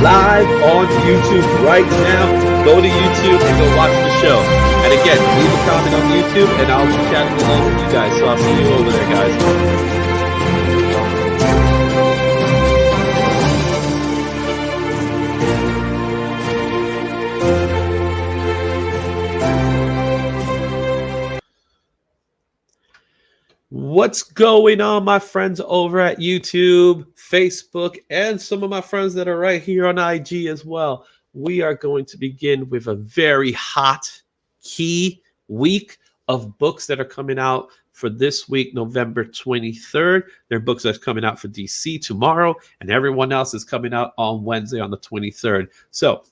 live on YouTube right now. Go to YouTube and go watch the show. And again, leave a comment on YouTube and I'll be chatting along with you guys. So I'll see you over there, guys. What's going on, my friends over at YouTube, Facebook, and some of my friends that are right here on IG as well? We are going to begin with a very hot key week of books that are coming out for this week, November 23rd. There are books that's coming out for DC tomorrow, and everyone else is coming out on Wednesday on the 23rd. So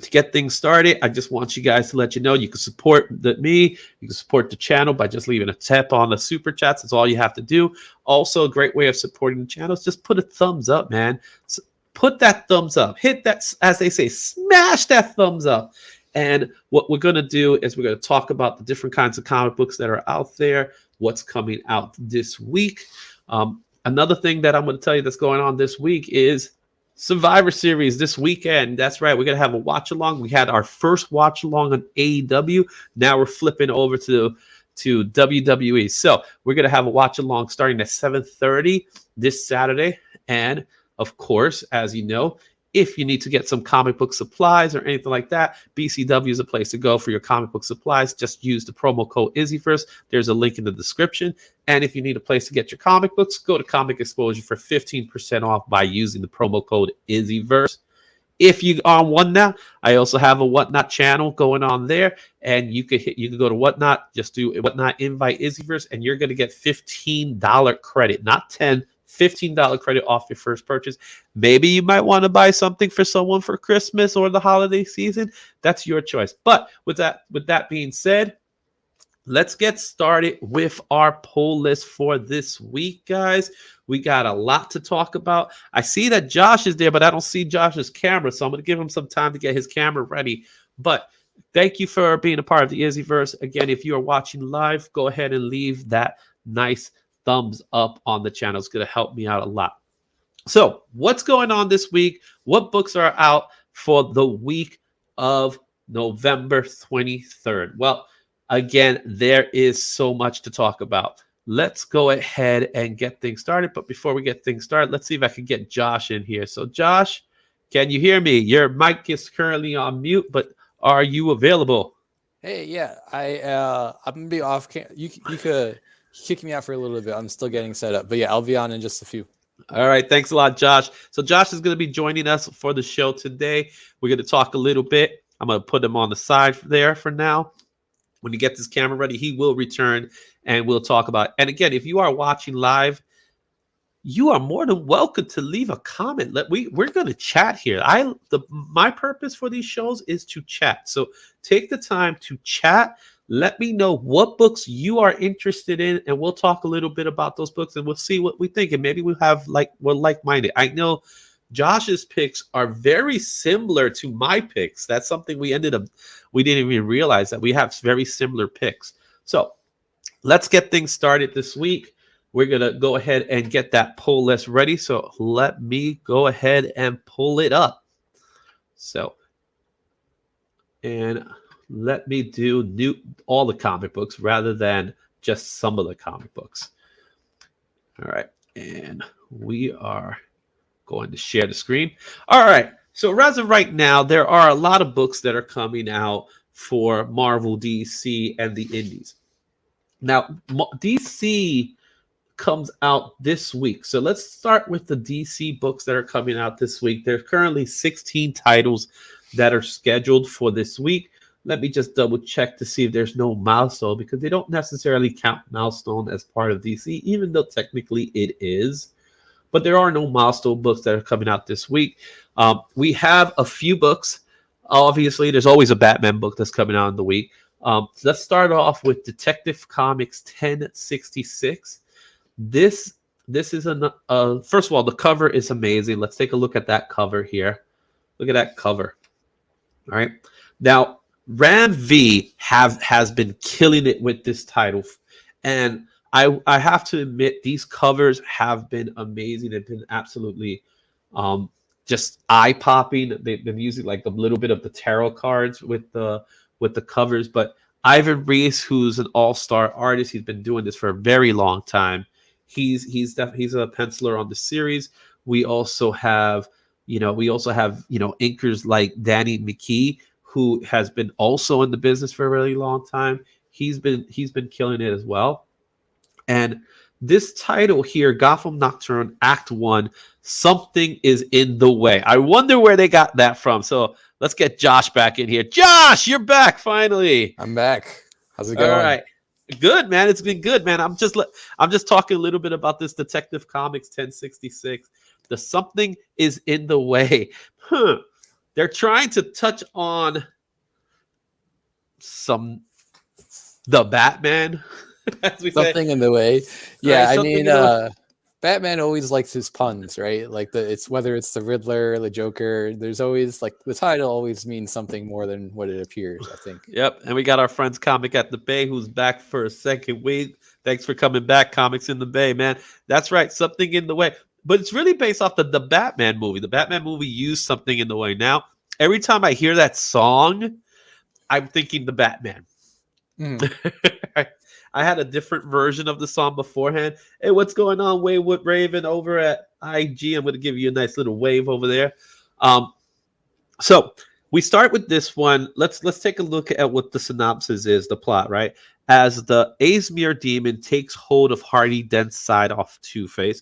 to get things started, I just want you guys to let you know you can support me. You can support the channel by just leaving a tap on the super chats. That's all you have to do. Also, a great way of supporting the channel is just put a thumbs up, man. So put that thumbs up. Hit that, as they say, smash that thumbs up. And what we're going to do is we're going to talk about the different kinds of comic books that are out there, what's coming out this week. Another thing that I'm going to tell you that's going on this week is Survivor Series this weekend. That's right. We're going to have a watch along. We had our first watch along on AEW. Now we're flipping over to WWE. So we're going to have a watch along starting at 7:30 this Saturday. And of course, as you know, if you need to get some comic book supplies or anything like that, BCW is a place to go for your comic book supplies. Just use the promo code IZZYverse. There's a link in the description. And if you need a place to get your comic books, go to ComicXposure for 15% off by using the promo code IZZYverse. If you are on Whatnot, I also have a Whatnot channel going on there, and you can go to Whatnot, just do Whatnot invite IZZYverse, and you're going to get $15 credit, not 10. $15 credit off your first purchase. Maybe you might want to buy something for someone for Christmas or the holiday season. That's your choice. But with that being said, let's get started with our poll list for this week, guys. We got a lot to talk about. I see that Josh is there, but I don't see Josh's camera, so I'm going to give him some time to get his camera ready. But thank you for being a part of the IZZYverse. Again, if you are watching live, go ahead and leave that nice thumbs up on the channel. It's going to help me out a lot. So what's going on this week? What books are out for the week of November 23rd? Well, again, there is so much to talk about. Let's go ahead and get things started. But before we get things started, let's see if I can get Josh in here. So Josh, can you hear me? Your mic is currently on mute, but are you available? Hey, yeah, I'm gonna be off. You could kick me out for a little bit. I'm still getting set up, but yeah, I'll be on in just a few. All right, thanks a lot, Josh. So Josh is going to be joining us for the show today. We're going to talk a little bit. I'm going to put him on the side there for now. When he gets his camera ready, he will return and we'll talk about it. And again, if you are watching live, you are more than welcome to leave a comment. We're going to chat here. My purpose for these shows is to chat. So take the time to chat. Let me know what books you are interested in, and we'll talk a little bit about those books, and we'll see what we think. And maybe we're like-minded. I know Josh's picks are very similar to my picks. That's something we didn't even realize that we have very similar picks. So let's get things started this week. We're going to go ahead and get that poll list ready. So let me go ahead and pull it up. And let me do all the comic books rather than just some of the comic books. All right. And we are going to share the screen. All right. So as of right now, there are a lot of books that are coming out for Marvel, DC, and the indies. Now, DC comes out this week. So let's start with the DC books that are coming out this week. There's currently 16 titles that are scheduled for this week. Let me just double check to see if there's no milestone, because they don't necessarily count milestone as part of DC, even though technically it is. But there are no milestone books that are coming out this week. We have a few books. Obviously, there's always a Batman book that's coming out in the week. So let's start off with Detective Comics 1066. This is first of all, the cover is amazing. Let's take a look at that cover here. Look at that cover. All right. Now, Ram V has been killing it with this title, and I have to admit these covers have been amazing. They've been absolutely just eye popping. They've been using like a little bit of the tarot cards with the covers, but Ivan Reis, who's an all-star artist, he's been doing this for a very long time. He's a penciler on the series. We also have inkers like Danny McKee, who has been also in the business for a really long time. He's been killing it as well. And this title here, Gotham Nocturne Act 1, Something is in the Way. I wonder where they got that from. So let's get Josh back in here. Josh, you're back finally. I'm back. How's it going? All right. Good, man. It's been good, man. I'm just talking a little bit about this Detective Comics 1066. The Something is in the Way. They're trying to touch on the Batman. As we Something say. in the way. Yeah, right, I mean, Batman always likes his puns, right? Like whether it's the Riddler, the Joker, there's always like the title always means something more than what it appears, I think. Yep, and we got our friends Comic at the Bay, who's back for a second week. Thanks for coming back, Comics in the Bay, man. That's right, Something in the Way. But it's really based off the Batman movie. The Batman movie used Something in the Way. Now, every time I hear that song, I'm thinking the Batman. I had a different version of the song beforehand. Hey, what's going on, Wayward Raven over at IG? I'm going to give you a nice little wave over there. So we start with this one. Let's take a look at what the synopsis is, the plot, right? As the Asmere demon takes hold of Harvey Dent's side off Two-Face,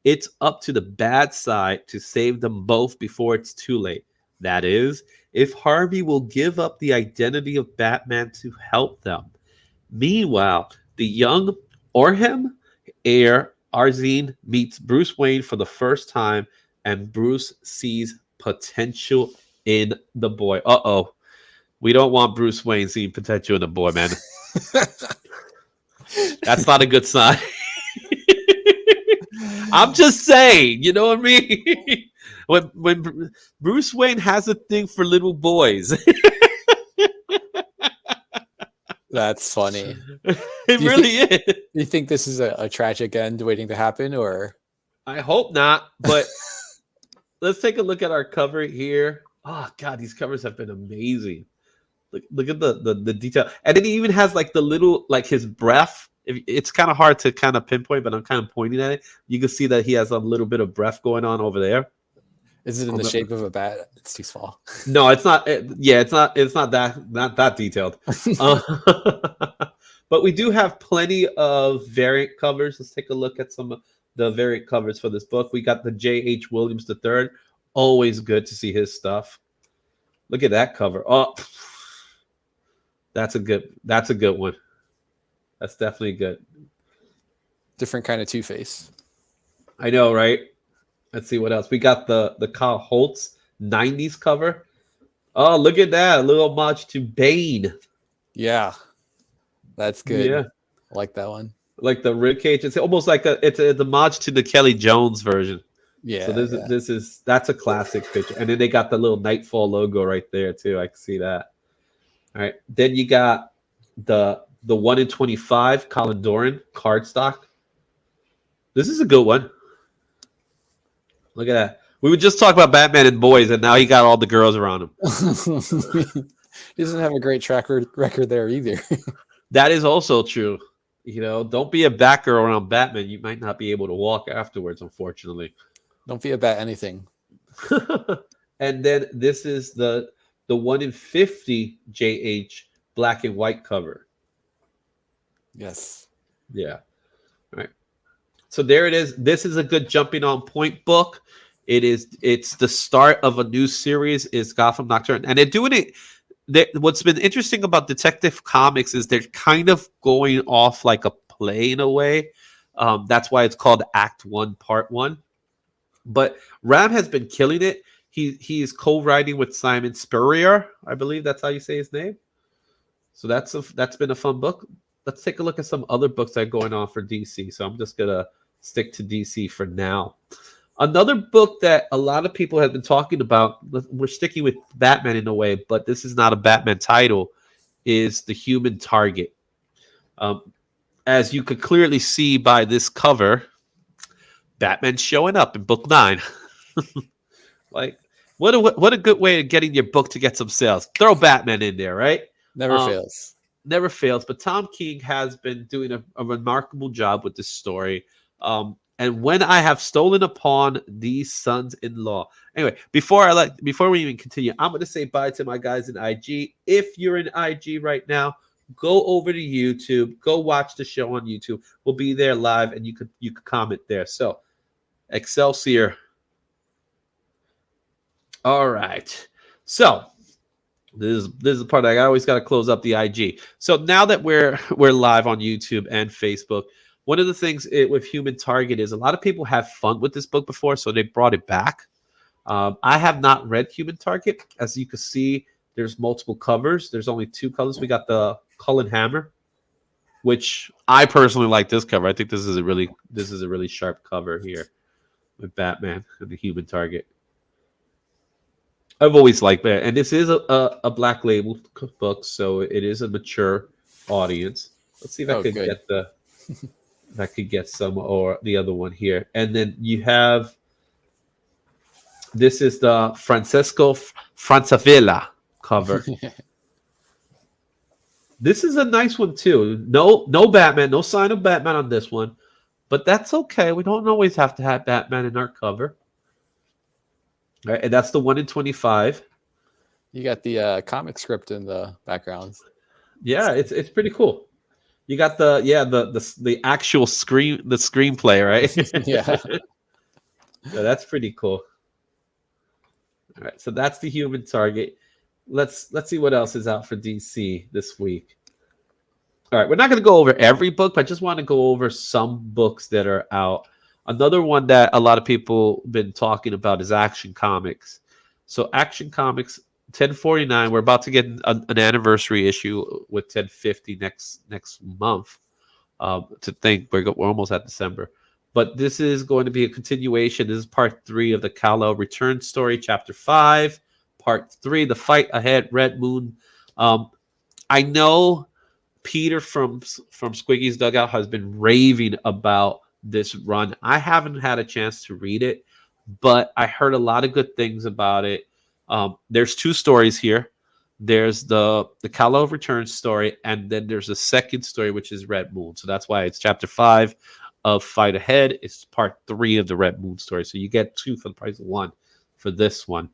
it's up to the bad side to save them both before it's too late. That is, if Harvey will give up the identity of Batman to help them. Meanwhile, the young Orhem heir Arzine meets Bruce Wayne for the first time, and Bruce sees potential in the boy. Uh-oh. We don't want Bruce Wayne seeing potential in the boy, man. That's not a good sign. I'm just saying, you know what I mean? When Bruce Wayne has a thing for little boys. That's funny. It really is. Do you think this is a tragic end waiting to happen, or? I hope not, but let's take a look at our cover here. Oh God, these covers have been amazing. Look at the detail, and then he even has like the little like his breath. It's kind of hard to kind of pinpoint, but I'm kind of pointing at it. You can see that he has a little bit of breath going on over there. Is it in the shape of a bat? It's too small. No, it's not. It's not that detailed. But we do have plenty of variant covers. Let's take a look at some of the variant covers for this book. We got the J.H. Williams III. Always good to see his stuff. Look at that cover. Oh, that's a good one. That's definitely good. Different kind of Two-Face. I know, right? Let's see what else. We got the Kyle Holtz 90s cover. Oh, look at that. A little homage to Bane. Yeah. That's good. Yeah. I like that one. Like the ribcage. It's almost like it's a homage to the Kelly Jones version. Yeah. So that's a classic picture. And then they got the little Nightfall logo right there too. I can see that. All right. Then you got the 1 in 25 Colin Doran cardstock. This is a good one. Look at that. We would just talk about Batman and boys, and now he got all the girls around him. He doesn't have a great track record there either. That is also true. You know, don't be a Batgirl around Batman. You might not be able to walk afterwards, unfortunately. Don't be a bat anything. And then this is the 1 in 50 JH black and white cover. Yes. Yeah. All right. So there it is. This is a good jumping on point book. It's the start of a new series, is Gotham Nocturne. And they're doing it. What's been interesting about Detective Comics is they're kind of going off like a play in a way. That's why it's called Act 1, Part 1. But Ram has been killing it. He is co-writing with Simon Spurrier. I believe that's how you say his name. So that's been a fun book. Let's take a look at some other books that are going on for DC. So I'm just going to stick to DC for now. Another book that a lot of people have been talking about, we're sticking with Batman in a way, but this is not a Batman title, is The Human Target. As you could clearly see by this cover, Batman's showing up in book 9. Like, what a good way of getting your book to get some sales. Throw Batman in there, right? Never Um, fails. never fails. But Tom King has been doing a remarkable job with this story. And when I have stolen upon these sons-in-law. Anyway, before we even continue, I'm going to say bye to my guys in IG. If you're in IG right now, go over to YouTube. Go watch the show on YouTube. We'll be there live, and you could comment there. So, Excelsior. All right. So this is the part I always got to close up the IG. So now that we're live on YouTube and Facebook, one of the things with Human Target is a lot of people have fun with this book before, so they brought it back. I have not read Human Target. As you can see, there's multiple covers. There's only 2 colors. We got the Cullen Hammer, which I personally like this cover. I think this is a really sharp cover here with Batman and the Human Target. I've always liked that, and this is a black label book, so it is a mature audience. Let's see if I could get if I could get some or the other one here, and then you have this is the Francesco Francavilla cover. This is a nice one too. No Batman, no sign of Batman on this one, but that's okay. We don't always have to have Batman in our cover. All right, and that's the 1 in 25. You got the comic script in the background. Yeah, it's pretty cool. You got the actual screenplay, right? Yeah. So that's pretty cool. All right, so that's the Human Target. Let's see what else is out for DC this week. All right, we're not going to go over every book, but I just want to go over some books that are out. Another one that a lot of people been talking about is Action Comics. So Action Comics 1049. We're about to get an anniversary issue with 1050 next month. To think we're almost at December, but this is going to be a continuation. This is part 3 of the Kal-El Return story, chapter 5, part 3, The Fight Ahead, Red Moon. I know Peter from Squiggy's Dugout has been raving about this run. I haven't had a chance to read it, but I heard a lot of good things about it. There's 2 stories here. There's the Kal-El Return story, and then there's a second story, which is Red Moon. So that's why it's chapter 5 of Fight Ahead. It's part 3 of the Red Moon story. So you get 2 for the price of 1 for this one.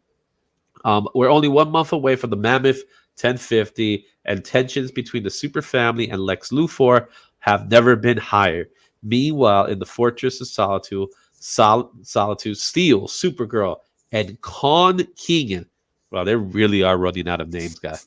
We're only 1 month away from the Mammoth 1050, and tensions between the Super Family and Lex Luthor have never been higher. Meanwhile, in the Fortress of Solitude, Steel, Supergirl, and Con Keegan, well, they really are running out of names, guys,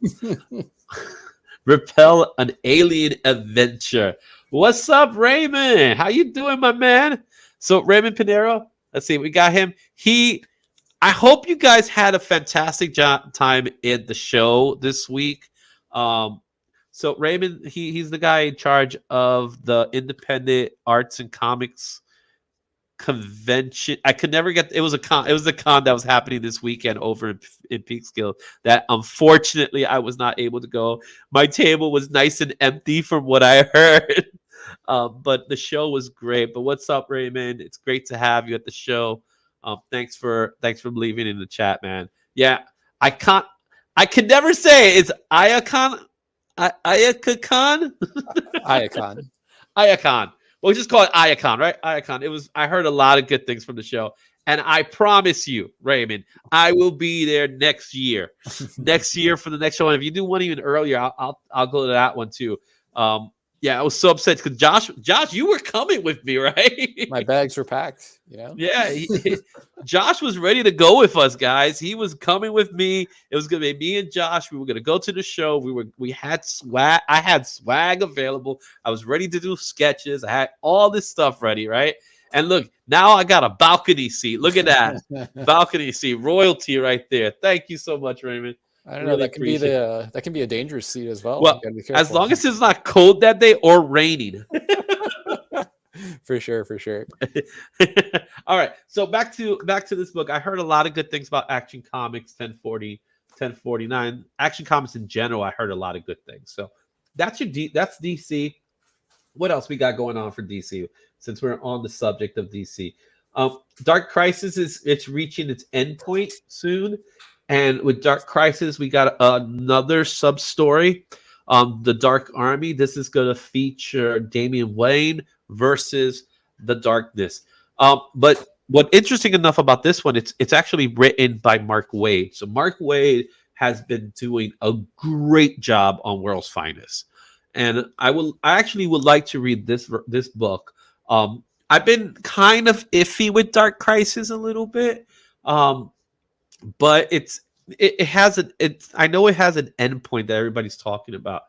repel an alien adventure. What's up, Raymond? How you doing, my man? So Raymond Pinero, let's see, we got him. I hope you guys had a fantastic time in the show this week. So Raymond, he's the guy in charge of the Independent Arts and Comics convention. I could never get. It was a con that was happening this weekend over in Peekskill that unfortunately I was not able to go. My table was nice and empty from what I heard. But the show was great. But what's up, Raymond? It's great to have you at the show. Thanks for leaving in the chat, man. Yeah, I can never say it's Iacon. Iacon? Iacon. Iacon. We'll just call it Iacon, right? Iacon. I heard a lot of good things from the show. And I promise you, Raymond, I will be there next year. Next year for the next show. And if you do one even earlier, I'll go to that one too. Yeah, I was so upset because Josh, you were coming with me, right? My bags were packed, you know? Yeah, Josh was ready to go with us, guys. He was coming with me. It was gonna be me and Josh. We were gonna go to the show. We had swag. I had swag available. I was ready to do sketches. I had all this stuff ready, right? And look, now I got a balcony seat. Look at that balcony seat, royalty right there. Thank you so much, Raymond. I don't know. That can be a dangerous seat as well. Well, as long as it's not cold that day or raining. For sure. All right. So back to this book. I heard a lot of good things about Action Comics 1049. Action Comics in general, I heard a lot of good things. So that's DC. What else we got going on for DC? Since we're on the subject of DC, Dark Crisis it's reaching its end point soon, and with Dark Crisis we got another sub story, the Dark Army. This is going to feature Damian Wayne versus the Darkness. But what interesting enough about this one, it's actually written by Mark Waid. So Mark Waid has been doing a great job on World's Finest, and I actually would like to read this book. I've been kind of iffy with Dark Crisis a little bit, but it has I know it has an endpoint that everybody's talking about.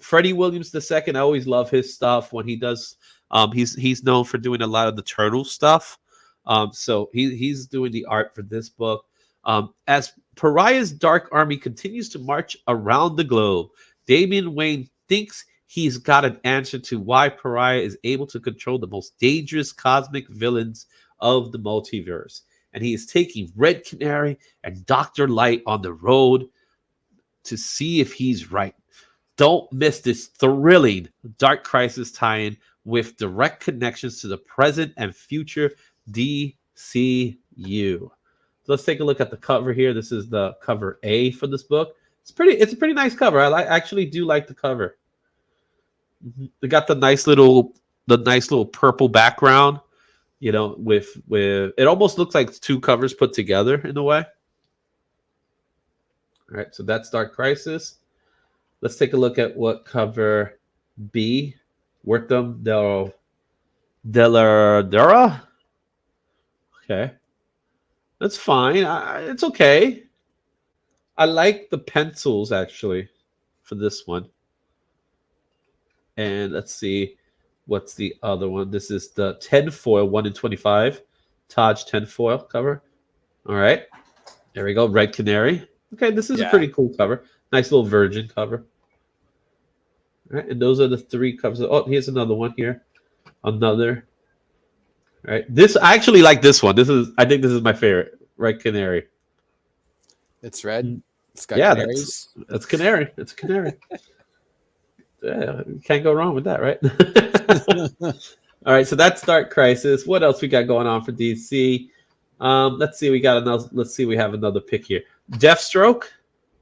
Freddie Williams II, I always love his stuff when he does. He's known for doing a lot of the Turtle stuff. So he's doing the art for this book. As Pariah's Dark Army continues to march around the globe, Damian Wayne thinks he's got an answer to why Pariah is able to control the most dangerous cosmic villains of the multiverse. And he is taking Red Canary and Dr. Light on the road to see if he's right. Don't miss this thrilling Dark Crisis tie-in with direct connections to the present and future DCU. So let's take a look at the cover here. This is the cover A for this book. It's a pretty nice cover. I actually do like the cover. They got the nice little purple background, you know, with it almost looks like two covers put together in a way. All right, so that's Dark Crisis. Let's take a look at what cover B, Huertum de la Dura. Okay, that's fine. It's okay. I like the pencils actually for this one. And let's see, what's the other one? This is the 10 foil 1 in 25 Taj 10 foil cover. All right, there we go. Red Canary. Okay, this is a pretty cool cover. Nice little Virgin cover. All right, and those are the three covers. Oh, here's another one here. Another. All right, I actually like this one. I think this is my favorite. Red Canary. It's red. It's got canaries. That's canary. It's a canary. Yeah, you can't go wrong with that, right? All right, so that's Dark Crisis. What else we got going on for DC? Let's see. We have another pick here. Deathstroke,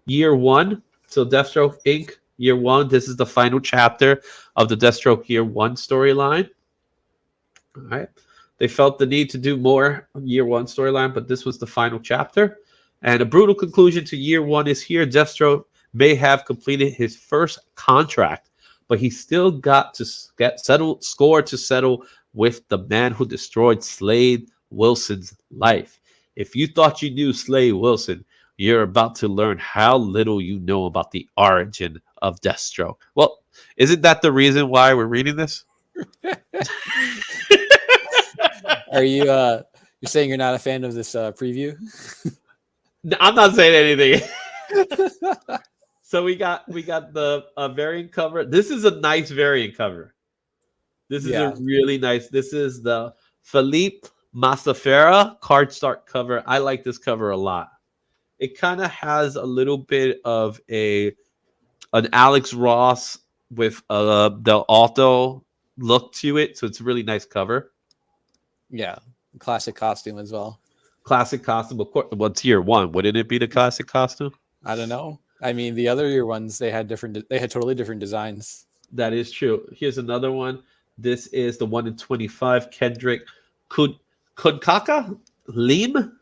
Year 1. So Deathstroke Inc. Year 1. This is the final chapter of the Deathstroke Year 1 storyline. All right. They felt the need to do more Year 1 storyline, but this was the final chapter. And a brutal conclusion to Year 1 is here. Deathstroke may have completed his first contract, but he still got to score to settle with the man who destroyed Slade Wilson's life. If you thought you knew Slade Wilson, you're about to learn how little you know about the origin of Deathstroke. Well, isn't that the reason why we're reading this? Are you you're saying you're not a fan of this preview? I'm not saying anything. So we got the variant cover. This is a nice variant cover. This is a really nice. This is the Philippe Massafera cardstock cover. I like this cover a lot. It kind of has a little bit of an Alex Ross with the Alto look to it. So it's a really nice cover. Yeah, classic costume as well. Classic costume, of course. Well, it's Year 1. Wouldn't it be the classic costume? I don't know. I mean, the other Year 1s, they had totally different designs. That is true. Here's another one. This is the 1 in 25 Kendrick Kunkaka Lim.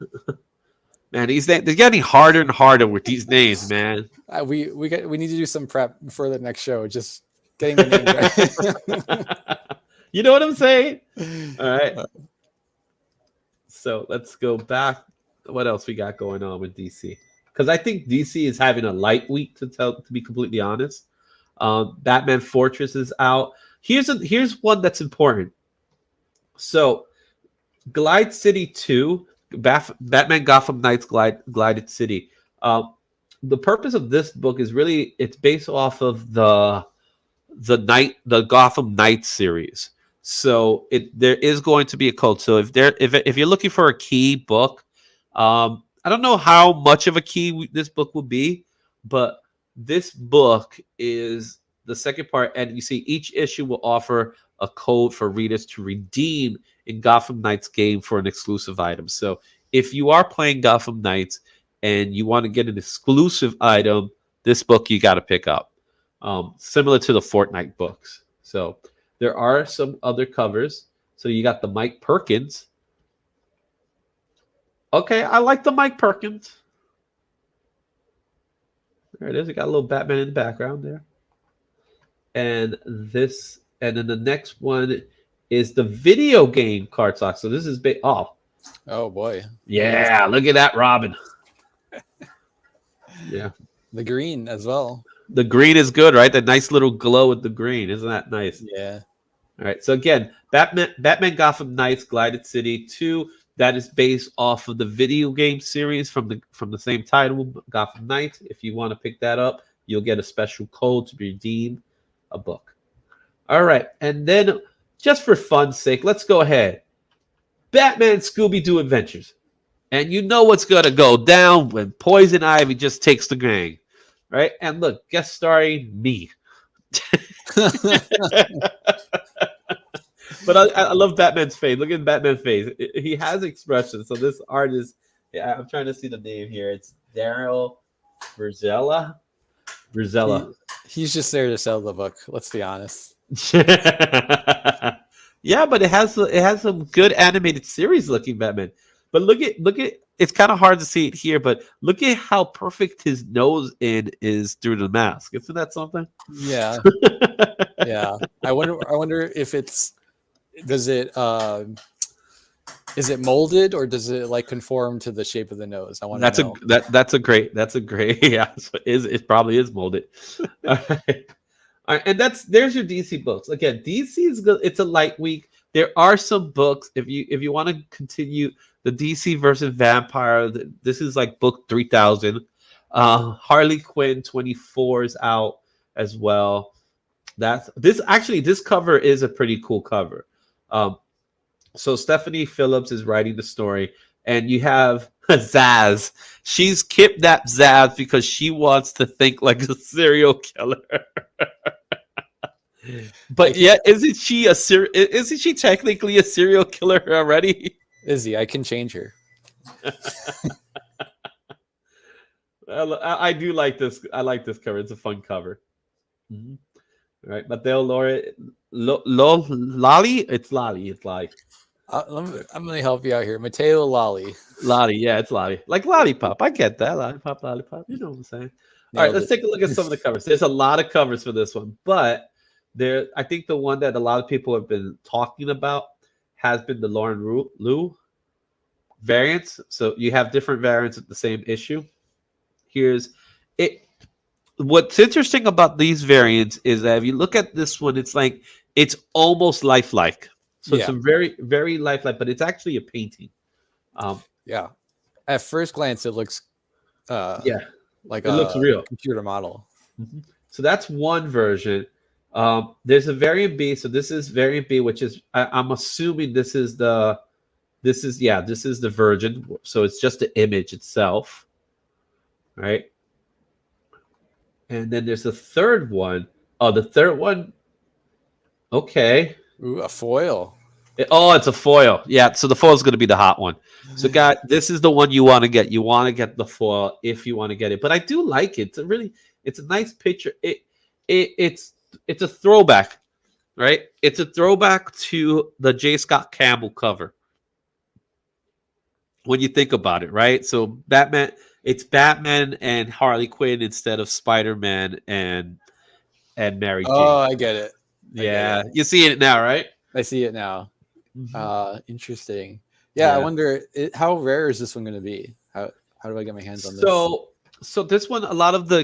Man, they're getting harder and harder with these names, man. We need to do some prep for the next show. Just getting the name right. You know what I'm saying? All right. So let's go back. What else we got going on with DC? Because I think DC is having a light week, to be completely honest. Batman Fortress is out. Here's one that's important. So Glide City 2, Batman Gotham Knights Glided City. The purpose of this book is really, it's based off of the Gotham Knights series. So there is going to be a code. So if you're looking for a key book, I don't know how much of a key this book will be, but this book is the second part, and you see each issue will offer a code for readers to redeem in Gotham Knights game for an exclusive item. So if you are playing Gotham Knights and you want to get an exclusive item, this book you got to pick up. Similar to the Fortnite books. So there are some other covers. So you got the Mike Perkins. Okay, I like the Mike Perkins. There it is. You got a little Batman in the background there. And then the next one is the video game cardstock. So this is big. Oh boy. Yeah, look at that Robin. Yeah. The green as well. The green is good, right? The nice little glow with the green. Isn't that nice? Yeah. All right. So again, Batman Gotham Knights Glided City 2. That is based off of the video game series from the same title, Gotham Knights. If you want to pick that up, you'll get a special code to redeem a book. All right. And then just for fun's sake, let's go ahead. Batman Scooby-Doo Adventures. And you know what's going to go down when Poison Ivy just takes the gang. Right? And look, guest starring me. But I love Batman's face. Look at Batman's face. He has expression. So this artist, I'm trying to see the name here. It's Daryl Brzella. He's just there to sell the book. Let's be honest. Yeah, but it has some good animated series looking Batman. But look at it's kind of hard to see it here, but look at how perfect his nose is through the mask. Isn't that something? Yeah. Yeah. I wonder if is it molded or does it like conform to the shape of the nose? I want to know. That's a great yeah. So it probably is molded. All right. All right, and there's your DC books. Again, DC is good. It's a light week. There are some books if you want to continue the DC versus Vampire. This is like book 3000. Harley Quinn 24 is out as well. This cover is a pretty cool cover. So Stephanie Phillips is writing the story, and you have Zaz. She's kidnapped Zaz because she wants to think like a serial killer. But yet, isn't she technically a serial killer already? Izzy, I can change her. I do like this. I like this cover. It's a fun cover. Mm-hmm. All right, Mateo Lolly. It's Lolly. I'm going to help you out here. Mateo Lolly. Lolly, yeah, it's Lolly. Like Lollipop. I get that. Lollipop. You know what I'm saying? All right, let's take a look at some of the covers. There's a lot of covers for this one, but I think the one that a lot of people have been talking about has been the Lauren Liu variants. So you have different variants at the same issue. Here's it. What's interesting about these variants is that if you look at this one, it's almost lifelike. So it's a very, very lifelike, but it's actually a painting. Yeah. At first glance, it looks like it looks real computer model. Mm-hmm. So that's one version. There's a variant B. So this is variant B, which is I'm assuming this is the version. So it's just the image itself, right? And then there's a third one. Oh, the third one. Okay. Ooh, a foil. It's a foil. Yeah, so the foil is going to be the hot one. So, guys, this is the one you want to get. You want to get the foil if you want to get it. But I do like it. It's a nice picture. It's a throwback, right? It's a throwback to the J. Scott Campbell cover. When you think about it, right? So it's Batman and Harley Quinn instead of Spider-Man and Mary Jane. Oh, I get it. You see it now, right? I see it now. Interesting. Yeah, I wonder how rare is this one going to be? How do I get my hands on this? So this one, a lot of the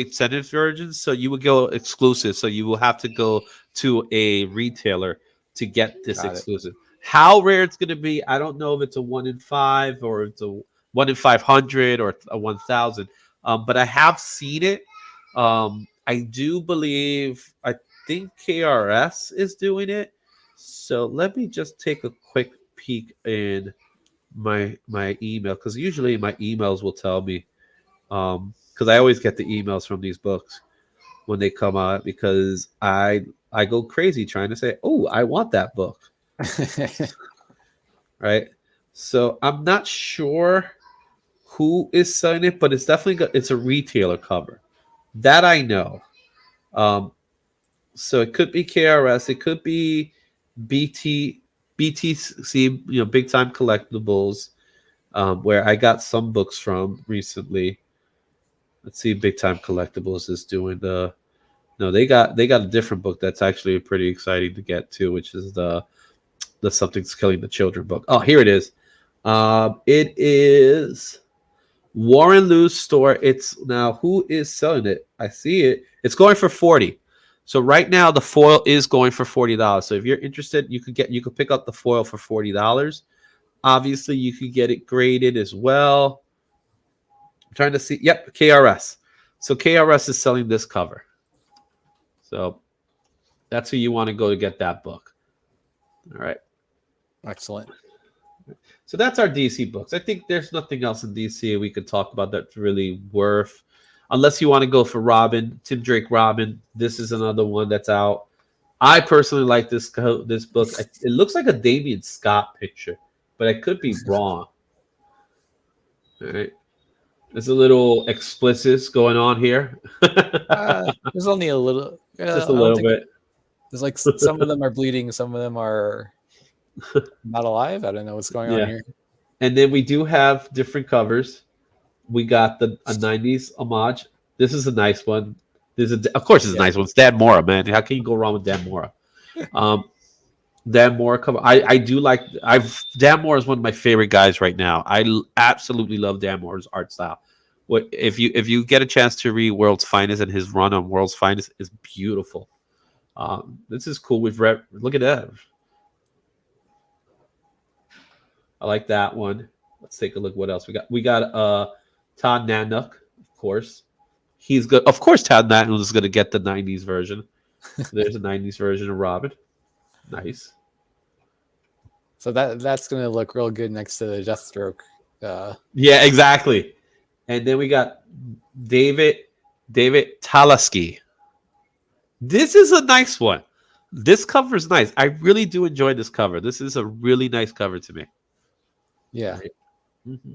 incentive versions. So you would go exclusive. So you will have to go to a retailer to get this exclusive. How rare it's going to be, I don't know if it's a 1 in 5 or it's a 1 in 500 or a 1,000. But I have seen it. I do believe, I think KRS is doing it. So let me just take a quick peek in my email, because usually my emails will tell me, because I always get the emails from these books. when they come out because I go crazy trying to say, oh, I want that book, right? So I'm not sure who is selling it, but it's definitely it's a retailer cover that I know. Um, so it could be KRS, it could be BT BTC, big time collectibles, where I got some books from recently. Let's see, big time collectibles is doing the no, they got a different book that's actually pretty exciting to get to, which is the Something's Killing the Children book. Oh, here it is. It is Warren Lou's store. It's now who is selling it? I see it. It's going for 40. So right now the foil is going for $40. So if you're interested, you could pick up the foil for $40. Obviously, you could get it graded as well. I'm trying to see. Yep, KRS. So KRS is selling this cover. So that's who you want to go to get that book. All right. Excellent. So that's our DC books. I think there's nothing else in DC we could talk about that's really worth, unless you want to go for Robin, Tim Drake Robin. This is another one that's out. I personally like this book. It looks like a Damian Scott picture, but I could be wrong. All right. There's a little explicit going on here. There's only a little. Just a little bit. There's like some of them are bleeding, some of them are not alive. I don't know what's going on here. And then we do have different covers. We got a 90s homage. This is a nice one. Of course, it's a nice one. It's Dan Mora, man. How can you go wrong with Dan Mora? Dan Mora cover. I do like. Dan Mora is one of my favorite guys right now. I absolutely love Dan Mora's art style. If you get a chance to read World's Finest, and his run on World's Finest is beautiful. This is cool. We've read. Look at that. I like that one. Let's take a look. What else we got? We got Todd Nanook, of course. He's good. Of course, Todd Nanook is going to get the '90s version. There's a '90s version of Robin. Nice. So that's going to look real good next to the Deathstroke. Yeah, exactly. And then we got David Talasky. This is a nice one. This cover is nice. I really do enjoy this cover. This is a really nice cover to me. Yeah. Right. Mm-hmm.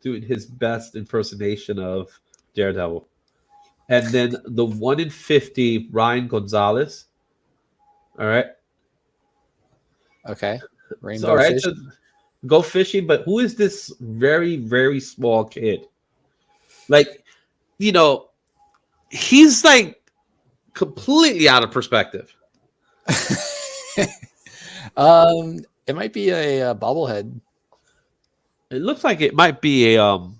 Doing his best impersonation of Daredevil. And then the 1 in 50 Ryan Gonzalez. All right. Okay. Rainbow fish. So go fishing, but who is this very, very small kid? Like, he's like completely out of perspective. It might be a bobblehead. It looks like it might be a Oh,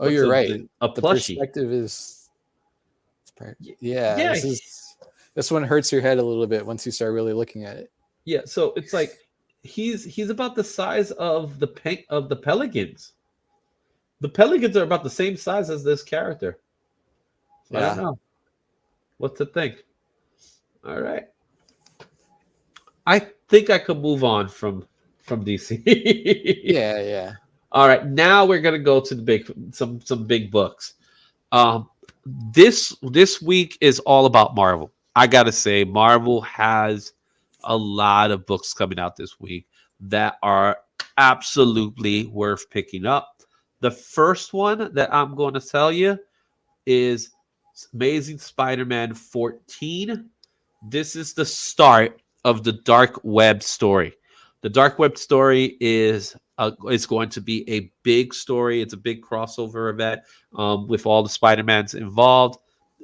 you're right. A the plushie. Perspective is. Yeah. This one hurts your head a little bit once you start really looking at it. Yeah, so it's like he's about the size of the Pelicans. The Pelicans are about the same size as this character. So I don't know what to think. All right, I think I could move on from DC. Yeah. All right, now we're gonna go to some big books. This week is all about Marvel. I gotta say, Marvel has a lot of books coming out this week that are absolutely worth picking up. The first one that I'm going to tell you is Amazing Spider-Man 14. This is the start of the Dark Web story. The Dark Web story is going to be a big story. It's a big crossover event with all the Spider-Mans involved,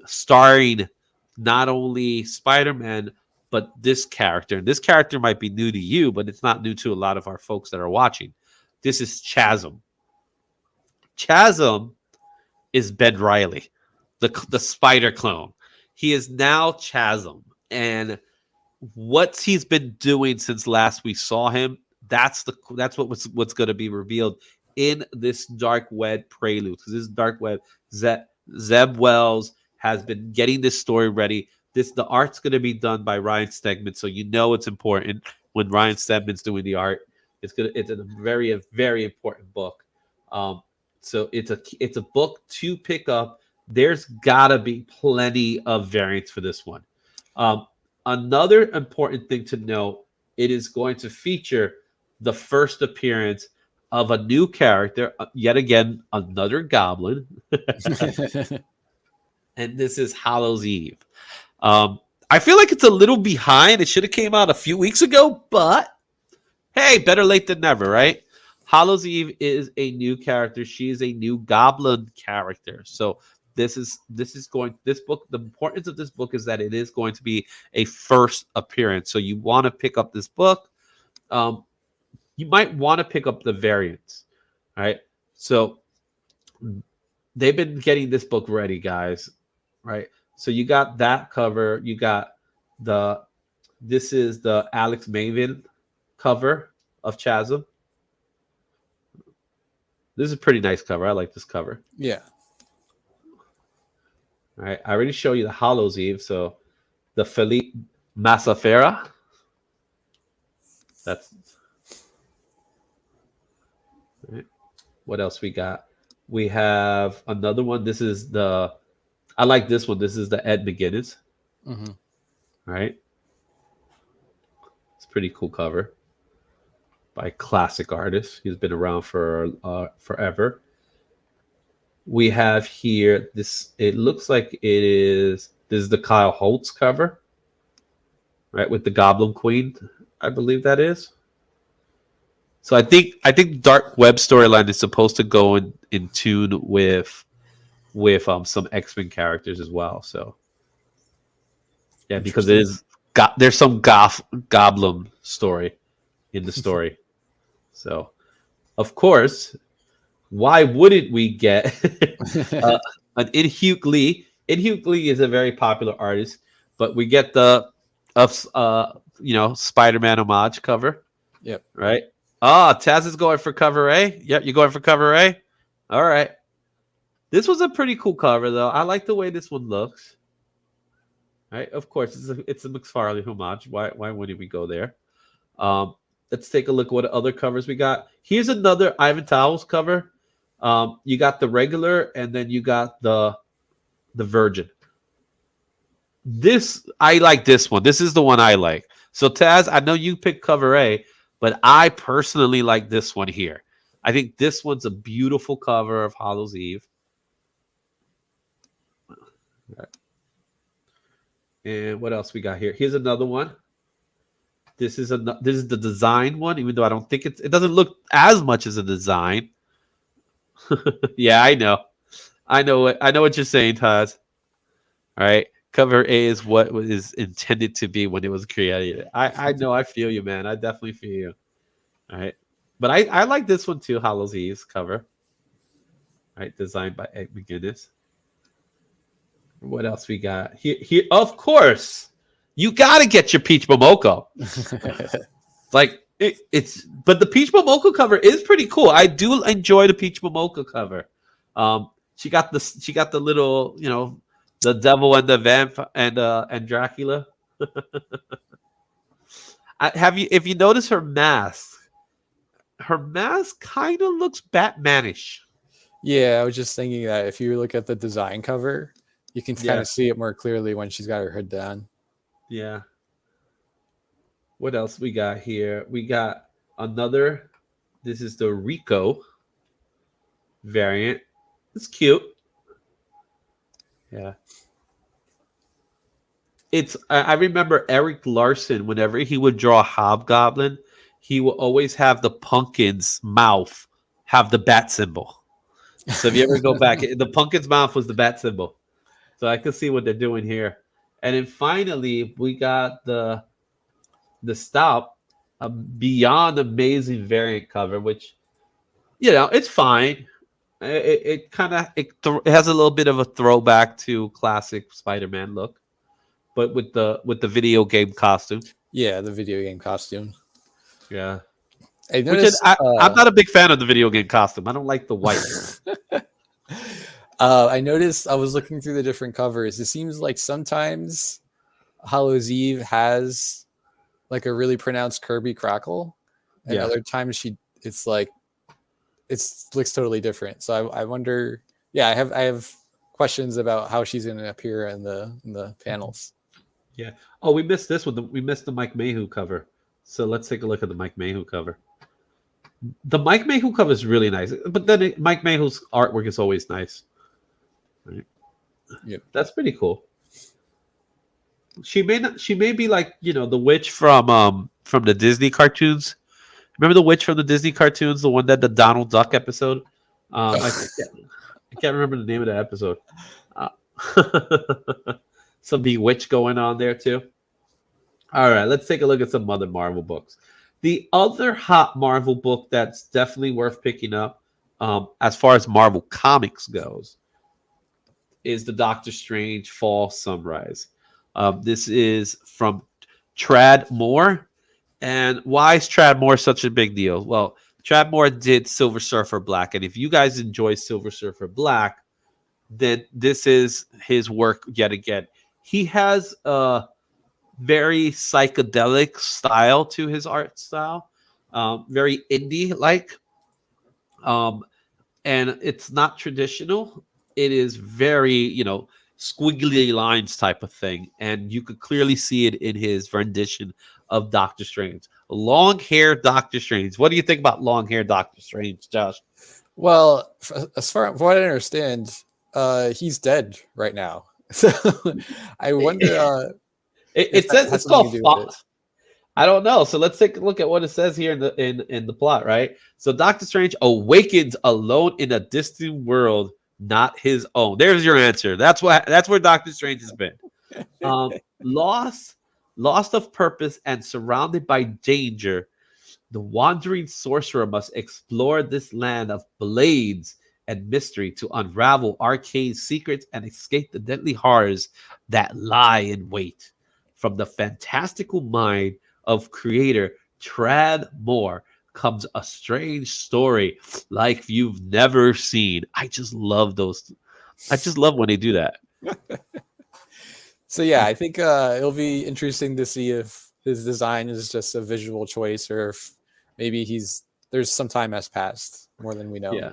starring not only Spider-Man, but this character. This character might be new to you, but it's not new to a lot of our folks that are watching. This is Chasm. Chasm is Ben Reilly, the spider clone. He is now Chasm. And what he's been doing since last we saw him, that's what's going to be revealed in this Dark Web prelude. Because this Dark Web, Zeb Wells has been getting this story ready. The art's going to be done by Ryan Stegman, so it's important when Ryan Stegman's doing the art. It's a very, very important book. So it's a book to pick up there's gotta be plenty of variants for this one. Um, Another important thing to note, it is going to feature the first appearance of a new character, yet again, another goblin, and this is Hallows Eve. Um, I feel like it's a little behind. It should have came out a few weeks ago, but hey, better late than never, right? Hallows Eve is a new character. She is a new goblin character. So this book, the importance of this book is that it is going to be a first appearance. So you want to pick up this book. Um, you might want to pick up the variants, right? So they've been getting this book ready, guys, right? So you got that cover. You got the this is the Alex Maven cover of Chasm. This is a pretty nice cover. I like this cover. Yeah. All right. I already showed you the Hallows Eve. So the Felipe Massafera. That's all right. What else we got? We have another one. This is the I like this one. This is the Ed McGuinness. Mm-hmm. All right. It's a pretty cool cover by classic artist. He's been around for forever. We have here this. It looks like this is the Kyle Holtz cover, right, with the Goblin Queen. I believe that is. So I think Dark Web storyline is supposed to go in tune with some X-Men characters as well. So yeah, because there's some goblin story in the story. So of course, why wouldn't we get an Inhuk Lee? Inhuk Lee is a very popular artist, but we get the Spider-Man homage cover. Yep. Right. Ah, Taz is going for cover A. Yep, you're going for cover A. All right. This was a pretty cool cover, though. I like the way this one looks. Right. Of course, it's a McFarlane homage. Why wouldn't we go there? Let's take a look at what other covers we got. Here's another Ivan Towles cover. You got the regular, and then you got the Virgin. I like this one. This is the one I like. So Taz, I know you picked cover A, but I personally like this one here. I think this one's a beautiful cover of Hallows Eve. Right. And what else we got here? Here's another one. This is the design one, even though I don't think it doesn't look as much as a design. Yeah, I know what you're saying, Taz. All right, cover A is what was intended to be when it was created. I know, I feel you, man. I definitely feel you. All right, but I like this one too, Hallows Eve's cover. All right, designed by Ed McGuinness. What else we got here? Of course, you got to get your Peach Momoko. Like but the Peach Momoko cover is pretty cool. I do enjoy the Peach Momoko cover. She got the little, the devil and the vamp and Dracula. If you notice her mask kind of looks Batmanish. Yeah, I was just thinking that if you look at the design cover, you can kind of see it more clearly when she's got her hood down. Yeah. What else we got here? We got another. This is the Rico variant. It's cute. Yeah. I remember Eric Larson, whenever he would draw a Hobgoblin, he would always have the pumpkin's mouth have the bat symbol. So if you ever go back, the pumpkin's mouth was the bat symbol. So I can see what they're doing here. And then finally, we got the Stop, a beyond amazing variant cover, which, it's fine. It has a little bit of a throwback to classic Spider-Man look, but with the video game costume. Yeah, the video game costume. Yeah. I noticed, I'm not a big fan of the video game costume. I don't like the white. I noticed, I was looking through the different covers. It seems like sometimes Hallows Eve has like a really pronounced Kirby crackle, and other times it looks totally different. So I wonder. Yeah, I have questions about how she's going to appear in the panels. Yeah. Oh, we missed this one. We missed the Mike Mayhew cover. So let's take a look at the Mike Mayhew cover. The Mike Mayhew cover is really nice, but then Mike Mayhew's artwork is always nice. Right? Yep. That's pretty cool. She may be like, you know, the witch from the Disney cartoons. Remember the witch from the Disney cartoons, the one that the Donald Duck episode? I can't remember the name of that episode. Some bewitch going on there too. All right, let's take a look at some other Marvel books. The other hot Marvel book that's definitely worth picking up, as far as Marvel Comics goes, is the Doctor Strange Fall Sunrise. This is from Trad Moore. And why is Trad Moore such a big deal? Well, Trad Moore did Silver Surfer Black. And if you guys enjoy Silver Surfer Black, then this is his work yet again. He has a very psychedelic style to his art style, very indie-like. And it's not traditional. It is very, you know, squiggly lines type of thing. And you could clearly see it in his rendition of Doctor Strange. Long hair Doctor Strange. What do you think about long hair Doctor Strange, Josh? Well, as far as what I understand, he's dead right now. So I wonder. It says it's called. I don't know. So let's take a look at what it says here in the plot, right? So Doctor Strange awakens alone in a distant world, not his own. There's your answer. That's where Doctor Strange has been. Lost of purpose and surrounded by danger, the wandering sorcerer must explore this land of blades and mystery to unravel arcane secrets and escape the deadly horrors that lie in wait. From the fantastical mind of creator Trad Moore comes a strange story like you've never seen. I just love those. I just love when they do that. So yeah, I think it'll be interesting to see if his design is just a visual choice or if maybe there's some time has passed more than we know. Yeah.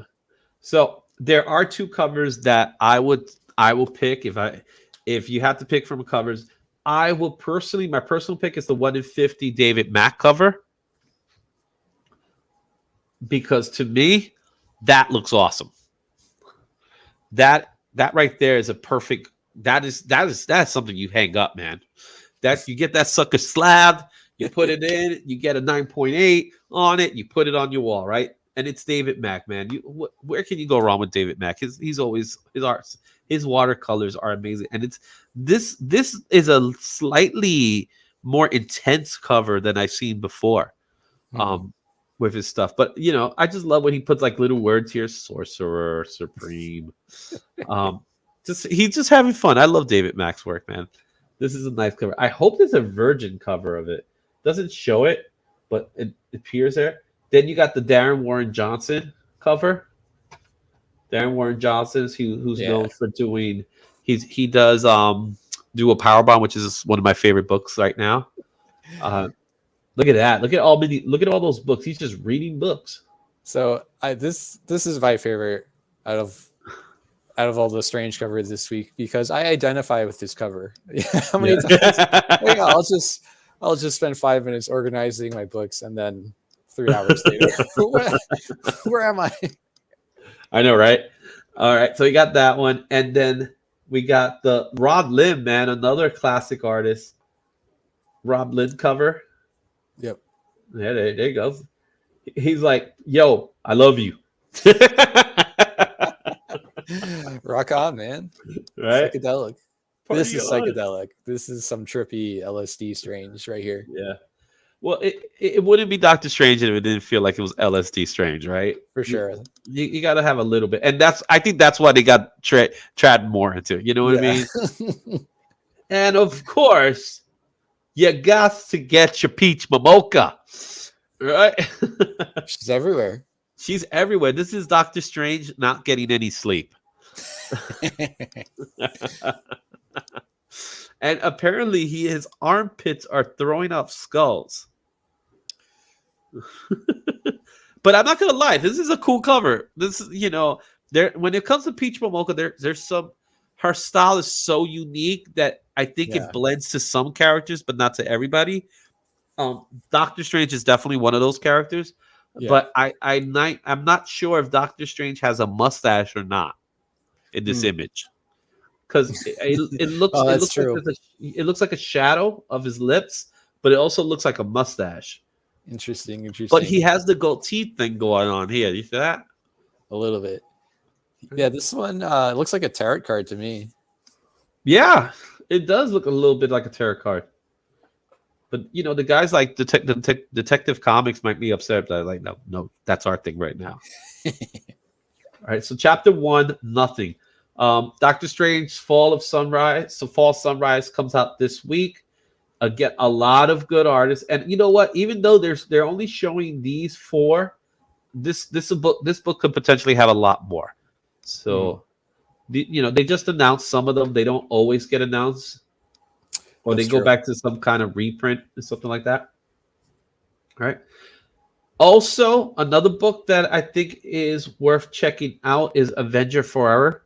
So there are two covers that I will pick if you have to pick from covers. I will personally, my personal pick is the 1 in 50 David Mack cover, because to me that looks awesome. That right there is a perfect. That's something you hang up, man. That you get that sucker slabbed, you put it in, you get a 9.8 on it, you put it on your wall, right? And it's David Mack, man. Where can you go wrong with David Mack? He's always his arts, his watercolors are amazing, and it's this is a slightly more intense cover than I've seen before, with his stuff. But you know, I just love when he puts like little words here: sorcerer, supreme. He's just having fun. I love David Mack's work, man. This is a nice cover. I hope there's a Virgin cover of it. Doesn't show it, but it appears there. Then you got the Darren Warren Johnson cover. Darren Warren Johnson, who's known for doing. He does do a Powerbomb, which is one of my favorite books right now. Look at that. Look at all those books. He's just reading books. So this is my favorite out of all the Strange covers this week because I identify with this cover. How many times? I'll just spend 5 minutes organizing my books and then 3 hours later, where am I? I know, right? All right, so we got that one, and then we got the Rob Lynn, man, another classic artist. Rob Lynn cover. Yep. Yeah, there you go. He's like, "Yo, I love you." Rock on, man. Right? Psychedelic. This is psychedelic. This is some trippy LSD Strange right here. Yeah. Well, it wouldn't be Doctor Strange if it didn't feel like it was LSD Strange, right? For sure. You got to have a little bit, and I think that's why they got Trad more into. You know what I mean? And of course, you got to get your peach Momoka, right? She's everywhere. She's everywhere. This is Doctor Strange not getting any sleep. And apparently his armpits are throwing up skulls. But I'm not gonna lie, this is a cool cover. This is, you know, there when it comes to Peach Momoka, there's some her style is so unique that I think it Yeah. blends to some characters, but not to everybody. Doctor Strange is definitely one of those characters, Yeah. but I'm not sure if Doctor Strange has a mustache or not in this Hmm. image, because it looks Oh, it that's looks like true. it looks like a shadow of his lips, but it also looks like a mustache. Interesting. But he Interesting. has the gold teeth thing going on here. You see that? A little bit. Yeah, this one looks like a tarot card to me. Yeah, it does look a little bit like a tarot card. But the guys like Detective Comics might be upset. But like, no, that's our thing right now. All right, so chapter 1, nothing. Doctor Strange, Fall Sunrise comes out this week. Get a lot of good artists, and you know what? Even though they're only showing these 4, this book could potentially have a lot more. So, they just announced some of them. They don't always get announced, or That's they go true. back to some kind of reprint or something like that. All right. Also, another book that I think is worth checking out is Avenger Forever.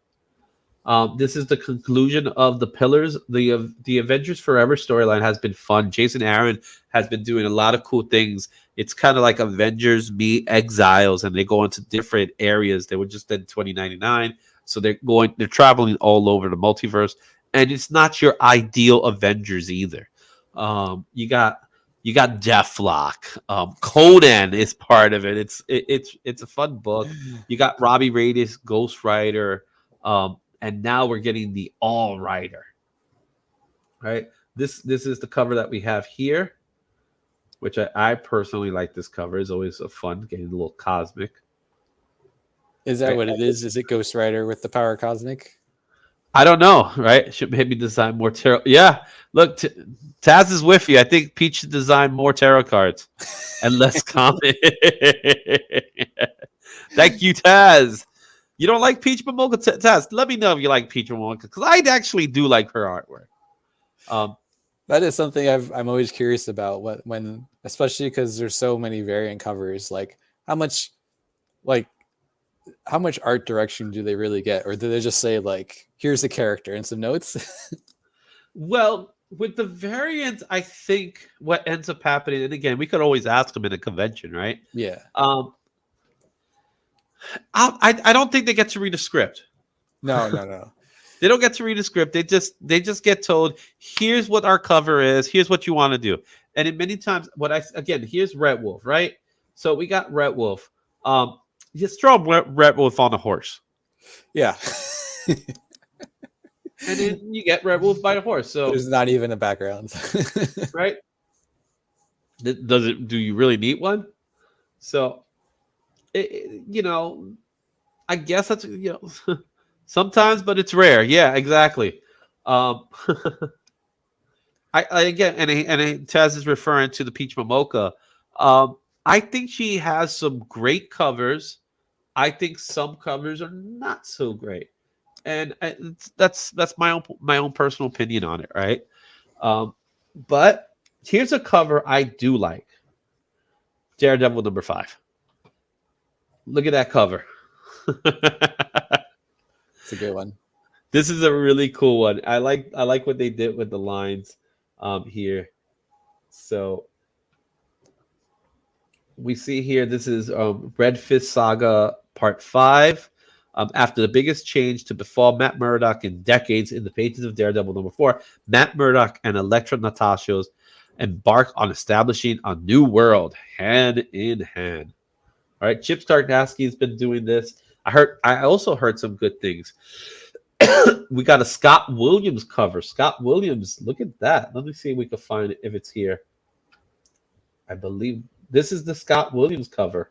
This is the conclusion of the Pillars. The Avengers Forever storyline has been fun. Jason Aaron has been doing a lot of cool things. It's kind of like Avengers meet Exiles, and they go into different areas. They were just in 2099, so they're traveling all over the multiverse, and it's not your ideal Avengers either. You got Deathlock. Conan is part of it. It's a fun book. You got Robbie Reyes, Ghost Rider. And now we're getting the All Rider. Right? This is the cover that we have here, which I personally like. This cover is always a fun, getting a little cosmic. Is that Right? what it is? Is it Ghost Rider with the power cosmic? I don't know, right? Should maybe design more tarot. Yeah, look, Taz is with you. I think Peach should design more tarot cards and less comic. Thank you, Taz. You don't like Peach Momoka? Taz, let me know if you like Peach Momoka, because I actually do like her artwork. That is something I'm always curious about. When especially because there's so many variant covers. Like how much art direction do they really get, or do they just say like, "Here's the character" and some notes? Well, with the variants, I think what ends up happening, and again, we could always ask them in a convention, right? Yeah. I don't think they get to read a script. No. They don't get to read a script. They just get told, here's what our cover is. Here's what you want to do. And in many times, here's Red Wolf, right? So we got Red Wolf. Just throw Red Wolf on a horse. Yeah. And then you get Red Wolf by the horse. So there's not even a background. right? Do you really need one? So, I guess that's sometimes, but it's rare. Yeah, exactly. I again, and Taz is referring to the Peach Momoka. I think she has some great covers. I think some covers are not so great, and that's my own personal opinion on it, right? But here's a cover I do like: Daredevil #5. Look at that cover. It's a good one. This is a really cool one. I like what they did with the lines here. So we see here, this is Red Fist Saga Part 5. After the biggest change to befall Matt Murdock in decades in the pages of Daredevil #4, Matt Murdock and Elektra Natashos embark on establishing a new world hand in hand. All right, Chip Starkowski has been doing this. I also heard some good things. We got a Scott Williams cover. Scott Williams, look at that. Let me see if we can find it, if it's here. I believe this is the Scott Williams cover.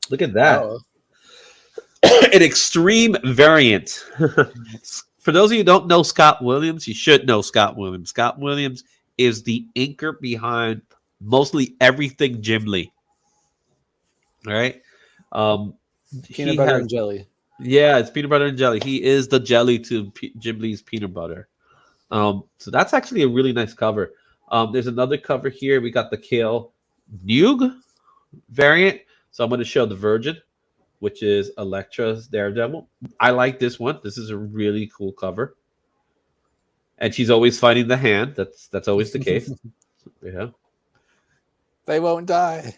Look at that. Oh. An extreme variant. For those of you who don't know Scott Williams, you should know Scott Williams. Scott Williams is the anchor behind mostly everything Jim Lee. All right. Peanut butter and jelly. Yeah, it's peanut butter and jelly. He is the jelly to Jim Lee's peanut butter. So that's actually a really nice cover. There's another cover here. We got the Kale Nug variant. So I'm going to show the Virgin. which is Elektra's Daredevil. I like this one. This is a really cool cover. And she's always fighting the Hand. That's always the case. Yeah. They won't die.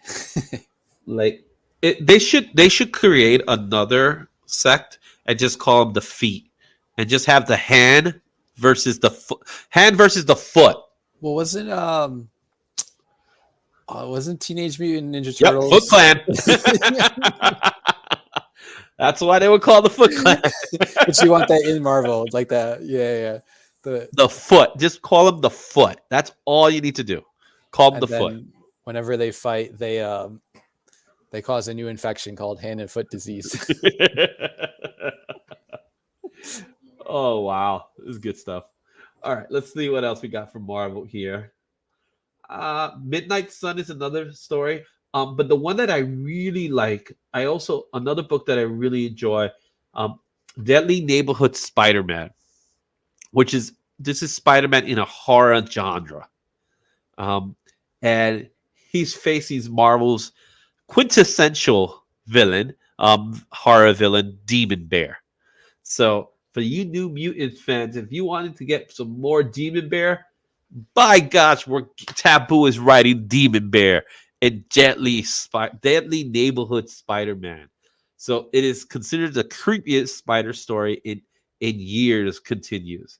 Like they should create another sect and just call them the Feet, and just have the hand versus the foot. Hand versus the foot. Well, wasn't Teenage Mutant Ninja Yep, Turtles? Foot Clan. That's why they would call the Foot Clan. But you want that in Marvel, like that? Yeah. The Foot. Just call them the Foot. That's all you need to do. Call them the Foot. Whenever they fight, they cause a new infection called hand and foot disease. Oh wow, this is good stuff. All right, let's see what else we got from Marvel here. Midnight Sun is another story. But the one that I really like, another book that I really enjoy, Deadly Neighborhood Spider-Man, this is Spider-Man in a horror genre. And he's facing Marvel's quintessential villain, horror villain, Demon Bear. So for you New Mutant fans, if you wanted to get some more Demon Bear, by gosh, Taboo is writing Demon Bear and Deadly Neighborhood Spider-Man. So it is considered the creepiest spider story in years. Continues.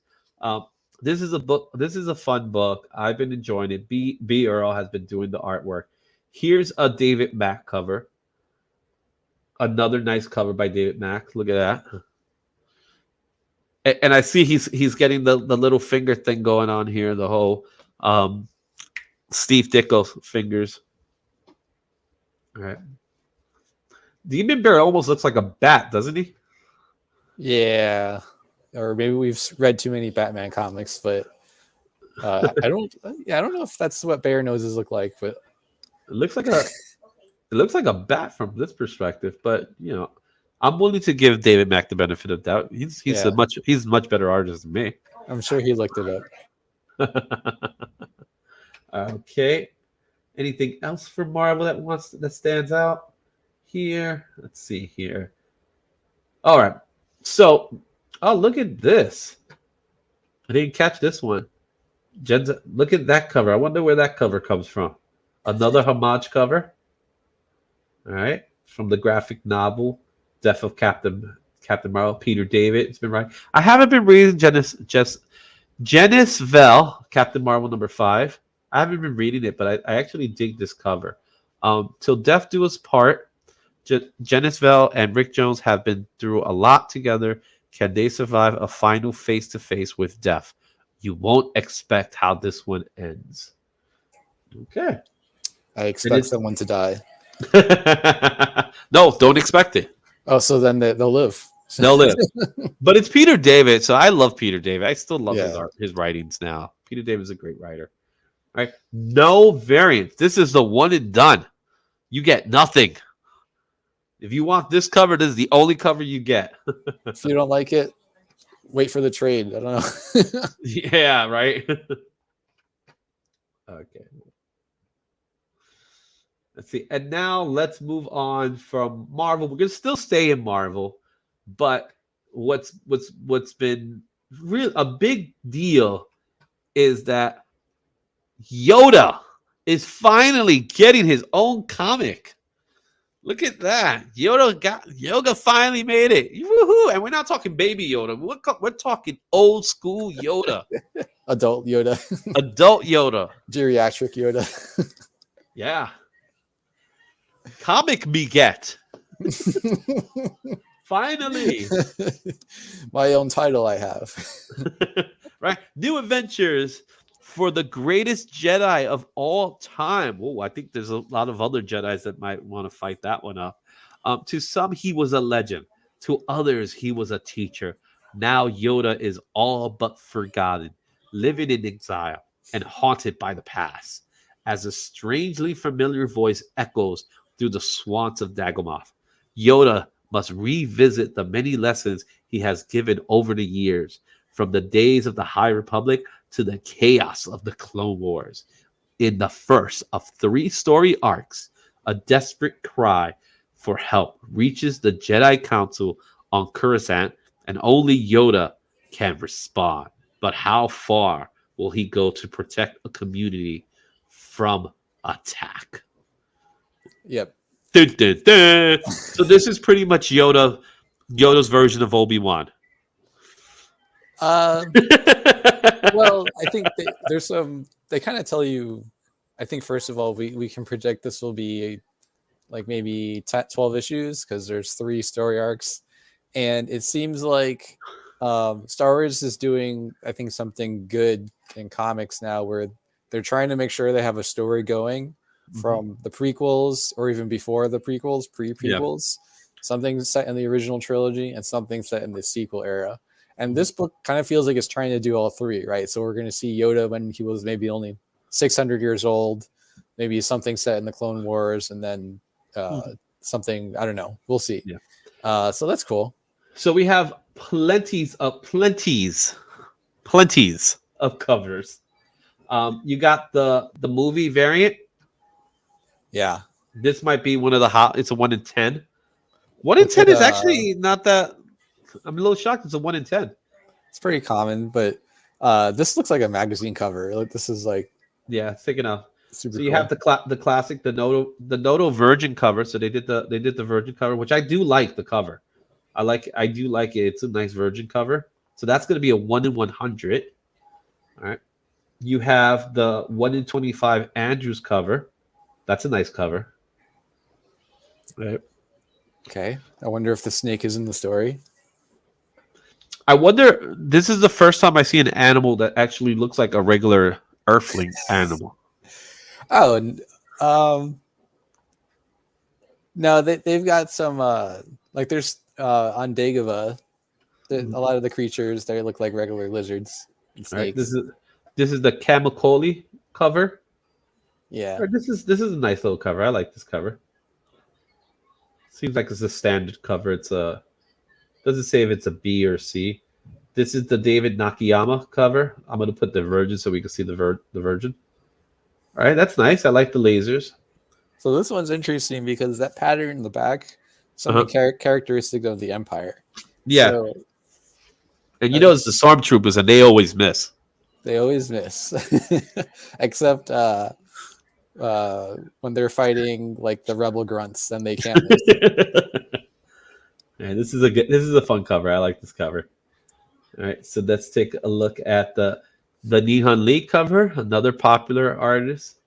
This is a book. This is a fun book. I've been enjoying it. B. Earl has been doing the artwork. Here's a David Mack cover. Another nice cover by David Mack. Look at that. And I see he's getting the little finger thing going on here. The whole Steve Ditko fingers. All right. Demon Bear almost looks like a bat, doesn't he? Yeah. Or maybe we've read too many Batman comics, but I don't know if that's what bear noses look like, but it looks like a bat from this perspective. But I'm willing to give David Mack the benefit of doubt. He's a much better artist than me. I'm sure he looked it up. Okay. Anything else for Marvel that stands out here? Let's see here. All right. So, look at this. I didn't catch this one. Look at that cover. I wonder where that cover comes from. Another homage cover. All right. From the graphic novel, Death of Captain Marvel, Peter David. It's been right. I haven't been reading Janice Vell, Captain Marvel #5. I haven't been reading it, but I actually dig this cover. Till Death Do Us Part, Janice Vell and Rick Jones have been through a lot together. Can they survive a final face-to-face with death? You won't expect how this one ends. Okay. I expect someone to die. No, don't expect it. Oh, so then they'll live. They'll live. But it's Peter David, so I love Peter David. I still love his writings now. Peter David's a great writer. All right. No variants. This is the one and done. You get nothing. If you want this cover, this is the only cover you get. If you don't like it, wait for the trade. I don't know. Yeah, right. Okay. Let's see. And now let's move on from Marvel. We're gonna still stay in Marvel, but what's been real a big deal is that Yoda is finally getting his own comic. Look at that. Yoda finally made it. Woohoo. And we're not talking baby Yoda. We're talking old school Yoda. Adult Yoda. Adult Yoda. Geriatric Yoda. Yeah. Comic me get. Finally. My own title I have. Right. New adventures for the greatest Jedi of all time. Oh, I think there's a lot of other Jedis that might want to fight that one up. To some, he was a legend. To others, he was a teacher. Now Yoda is all but forgotten, living in exile and haunted by the past, as a strangely familiar voice echoes through the swamps of Dagomoth. Yoda must revisit the many lessons he has given over the years, from the days of the High Republic to the chaos of the Clone Wars. In the first of 3 story arcs, a desperate cry for help reaches the Jedi Council on Coruscant, and only Yoda can respond. But how far will he go to protect a community from attack? Yep. Dun, dun, dun. So this is pretty much Yoda's version of Obi-Wan. Uh, well, I think there's some. They kind of tell you. I think first of all, we can project this will be like maybe 12 issues because there's 3 story arcs, and it seems like Star Wars is doing, I think, something good in comics now, where they're trying to make sure they have a story going from the prequels or even before the prequels, pre-prequels, something set in the original trilogy and something set in the sequel era. And this book kind of feels like it's trying to do all 3, right? So we're going to see Yoda when he was maybe only 600 years old, maybe something set in the Clone Wars, and then something, I don't know. We'll see. Yeah. So that's cool. So we have plenties of covers. You got the movie variant. Yeah. This might be one of the hot. It's a 1 in 10. 1 in 10 is actually not that. I'm a little shocked. It's a 1 in 10. It's pretty common, but this looks like a magazine cover. Like this is like, yeah, it's thick enough. Super so you cool. have the classic, the Noto Virgin cover. So they did the Virgin cover, which I do like the cover. I do like it. It's a nice Virgin cover. So that's going to be a 1 in 100. All right. You have the 1 in 25 Andrews cover. That's a nice cover. Right. Okay. I wonder if the snake is in the story. I wonder. This is the first time I see an animal that actually looks like a regular Earthling animal. Oh, and no, they've got some like there's on Dagobah, a lot of the creatures they look like regular lizards and snakes. Right, this is the Kamikoli cover. Yeah. Right, this is a nice little cover. I like this cover. Seems like it's a standard cover. It's a doesn't say if it's a B or C. This is the David Nakayama cover. I'm gonna put the Virgin so we can see the Virgin. All right, that's nice. I like the lasers. So this one's interesting because that pattern in the back, some of the characteristics of the Empire. Yeah. So, and you know it's the Stormtroopers, and they always miss. They always miss, except when they're fighting like the rebel grunts, then they can't miss. Man, this is a fun cover. I like this cover. All right, so let's take a look at the Nihon Lee cover, another popular artist.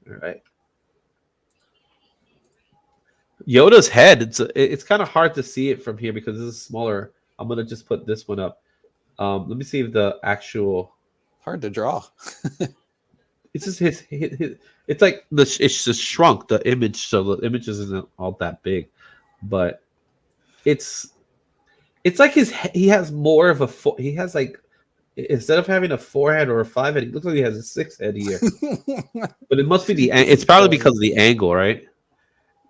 All right. Yoda's head, it's kind of hard to see it from here because this is smaller. I'm going to just put this one up. Let me see if the actual... Hard to draw. It's just his it's like it's just shrunk the image, so the image isn't all that big, but it's like he has more of he has like, instead of having a 4-head or a 5-head, it looks like he has a 6-head here. But it must be it's probably because of the angle, right?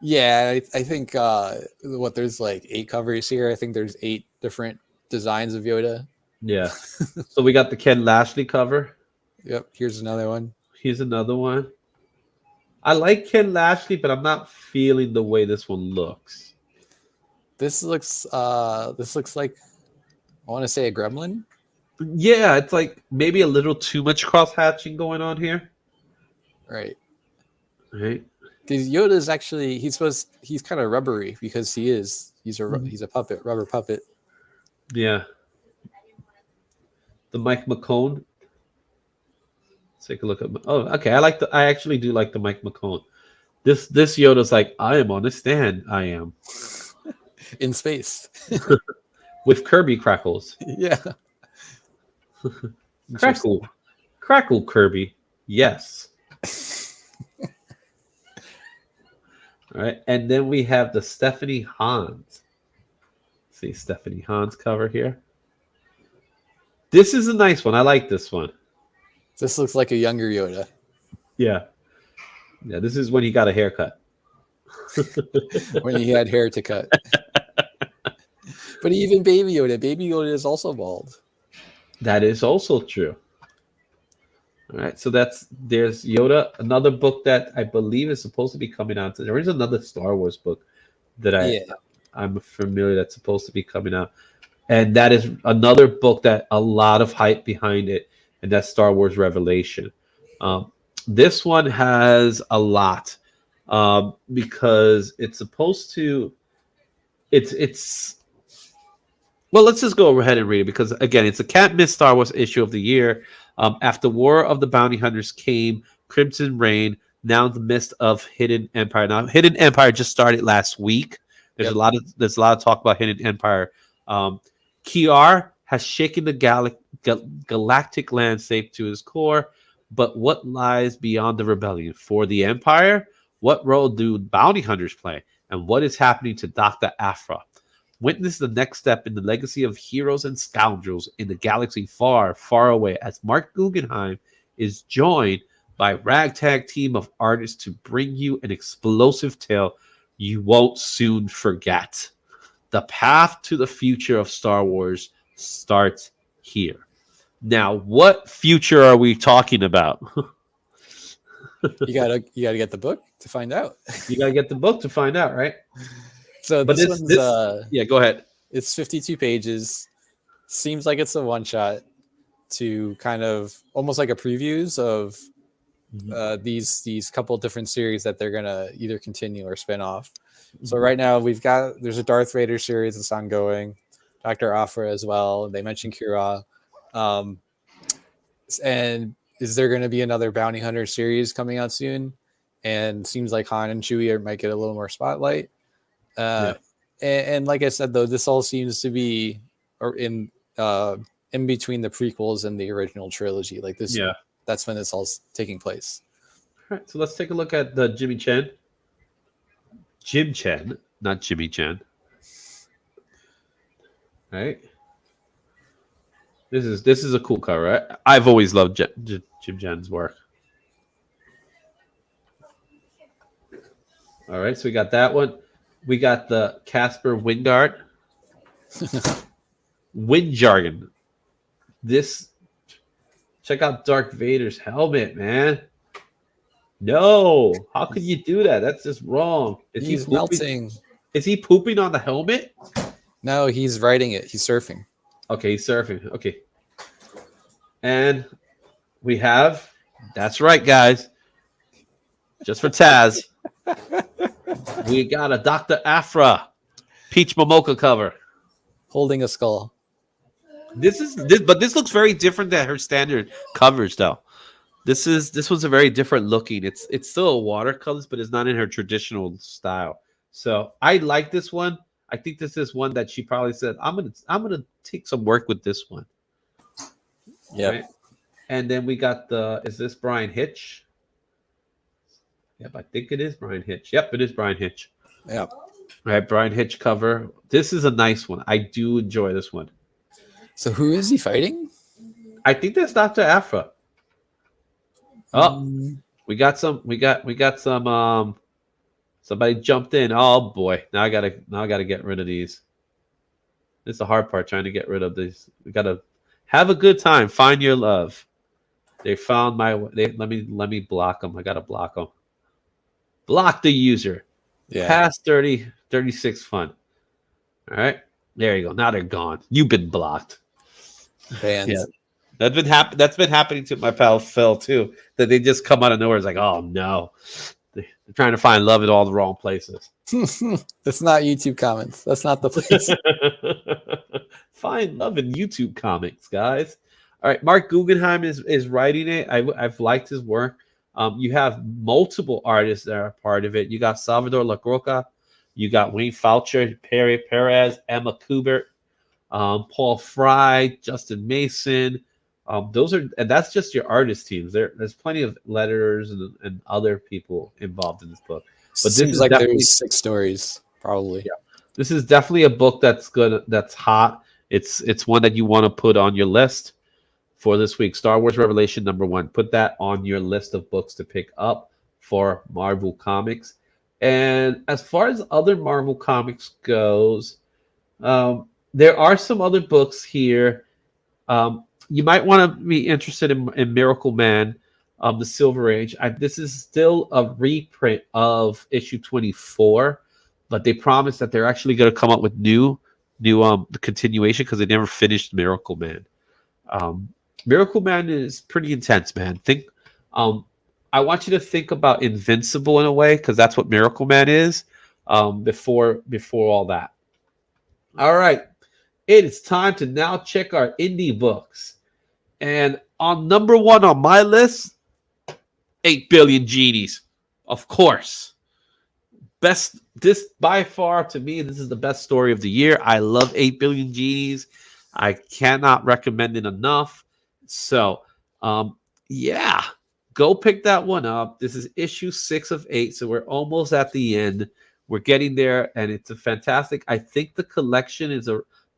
Yeah, I think there's like 8 covers here. I think there's 8 different designs of Yoda. Yeah. So we got the Ken Lashley cover. Yep. Here's another one. Here's another one. I like Ken Lashley, but I'm not feeling the way this one looks. This looks like, I want to say, a gremlin. Yeah, it's like maybe a little too much cross hatching going on here. Right. Right. Because Yoda's actually he's kind of rubbery because he's a puppet, rubber puppet. Yeah. The Mike McCone. Let's take a look at. Okay. I actually do like the Mike McCone. This Yoda's like, I am on a stand. I am in space with Kirby crackles. Yeah. Crackle Kirby. Yes. All right, and then we have the Stephanie Hans. See Stephanie Hans cover here. This is a nice one. I like this one. This looks like a younger Yoda. Yeah. Yeah, this is when he got a haircut. When he had hair to cut. But even Baby Yoda is also bald. That is also true. All right, so there's Yoda, another book that I believe is supposed to be coming out. There is another Star Wars book that Yeah. I'm familiar that's supposed to be coming out. And that is another book that a lot of hype behind it, and that's Star Wars Revelation. Um, this one has a lot because it's supposed to. It's well. Let's just go ahead and read it because again, it's a can't miss Star Wars issue of the year. After War of the Bounty Hunters came Crimson Reign. Now in the midst of Hidden Empire. Now Hidden Empire just started last week. Yep. There's a lot of talk about Hidden Empire. Kiar has shaken the galactic landscape to his core, but what lies beyond the rebellion? For the Empire, what role do bounty hunters play? And what is happening to Dr. Aphra? Witness the next step in the legacy of heroes and scoundrels in the galaxy far, far away as Mark Guggenheim is joined by a ragtag team of artists to bring you an explosive tale you won't soon forget. The path to the future of Star Wars starts here. Now, what future are we talking about? You gotta get the book to find out. You gotta get the book to find out, right? So But this one's yeah, go ahead. it's 52 pages. Seems like it's a one shot to kind of almost like a previews of these couple different series that they're gonna either continue or spin off. So right now there's a Darth Vader series that's ongoing, Dr. Aphra as well. They mentioned Kira. And is there going to be another Bounty Hunter series coming out soon? And seems like Han and Chewie might get a little more spotlight. And like I said, though, this all seems to be in between the prequels and the original trilogy. Like this, that's when this all's taking place. All right, so let's take a look at the Jimmy Chen. Jim Chen, not Jimmy Chen. All right. This is a cool cover, right? I've always loved Jim Chen's work. All right, so we got that one. We got the Casper Wingard. Wind jargon. Check out Darth Vader's helmet, man. No, how could you do that? That's just wrong. He's melting. Is he pooping on the helmet? No, he's riding it. He's surfing. Okay, he's surfing. Okay. And we have, that's right, guys. Just for Taz, we got a Dr. Aphra Peach Momoka cover. Holding a skull. But this looks very different than her standard covers, though. This one's a very different looking. It's still watercolors, but it's not in her traditional style. So I like this one. I think this is one that she probably said, I'm gonna take some work with this one. Yeah. Right? And then we got is this Brian Hitch? Yep, I think it is Brian Hitch. Yep, it is Brian Hitch. Yep. All right, Brian Hitch cover. This is a nice one. I do enjoy this one. So who is he fighting? I think that's Dr. Aphra. Oh, we got some. Somebody jumped in. Oh boy! Now I gotta get rid of these. This is the hard part, trying to get rid of these. We gotta have a good time. Find your love. They found my. Let me block them. I gotta block them. Block the user. Yeah. Past 36 fun. All right. There you go. Now they're gone. You've been blocked. Banned. Yeah. That's been happening to my pal Phil too. That they just come out of nowhere. It's like, oh no, they're trying to find love in all the wrong places. That's not YouTube comments. That's not the place. Find love in YouTube comics, guys. All right, Mark Guggenheim is writing it. I've liked his work. You have multiple artists that are part of it. You got Salvador LaGroca, you got Wayne Faucher, Perry Perez, Emma Kubert, Paul Fry, Justin Mason. That's just your artist teams. There's plenty of letters and other people involved in this book. But this seems is like definitely, there's 6 stories, probably. Yeah. This is definitely a book that's good, that's hot. It's one that you want to put on your list for this week. Star Wars Revelation #1. Put that on your list of books to pick up for Marvel Comics. And as far as other Marvel Comics goes, there are some other books here. You might want to be interested in Miracle Man, the Silver Age. This is still a reprint of issue 24, but they promised that they're actually going to come up with new the continuation because they never finished Miracle Man. Um, Miracle Man is pretty intense, man. Um, I want you to think about Invincible in a way because that's what Miracle Man is. Before all that. All right, it is time to now check our indie books, and on number one on my list, 8 Billion Genies, of course. Best, this by far to me, this is the best story of the year. I love 8 Billion Genies. I cannot recommend it enough. So yeah, go pick that one up. This is issue 6 of 8, so we're almost at the end. We're getting there, and it's a fantastic. I think the collection is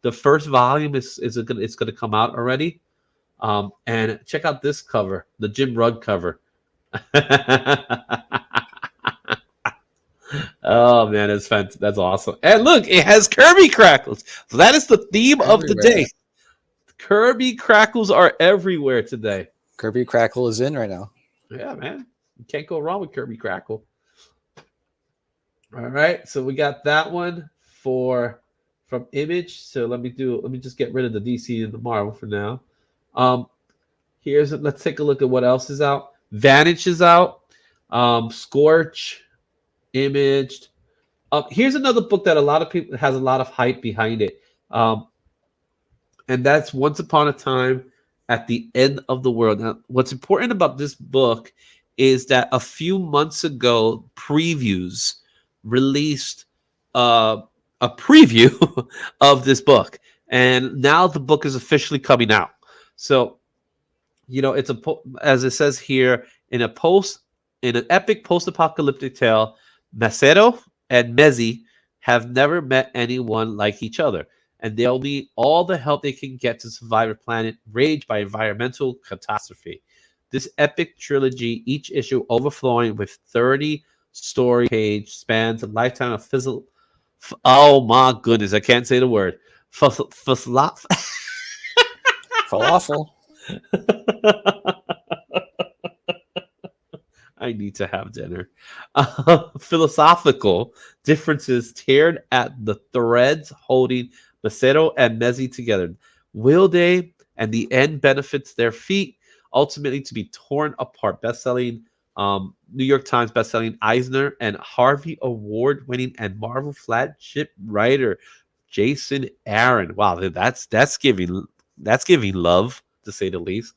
the first volume it's gonna come out already. And check out this cover, the Jim Rugg cover. Oh man, that's awesome. And look, it has Kirby crackles. So that is the theme of the Everywhere. day. Kirby crackles are everywhere today. Kirby Crackle is in right now. Yeah, man. You can't go wrong with Kirby Crackle. All right, so we got that one from Image. So let me just get rid of the DC and the Marvel for now. Let's take a look at what else is out. Vanish is out. Scorch, Imaged. Here's another book that a lot of people has a lot of hype behind it. And that's Once Upon a Time at the End of the World. Now, what's important about this book is that a few months ago, Previews released a preview of this book, and now the book is officially coming out. So, it's as it says here, in an epic post-apocalyptic tale, Macero and Mezzi have never met anyone like each other, and they'll need all the help they can get to survive a planet raged by environmental catastrophe. This epic trilogy, each issue overflowing with 30 story page spans a lifetime of oh my goodness, I can't say the word. Falafel. I need to have dinner. Philosophical differences teared at the threads holding Macero and Mezzi together. Will they, and the end benefits their feet, ultimately to be torn apart. Best-selling New York Times bestselling Eisner and Harvey Award-winning and Marvel flagship writer Jason Aaron. Wow, that's giving love, to say the least.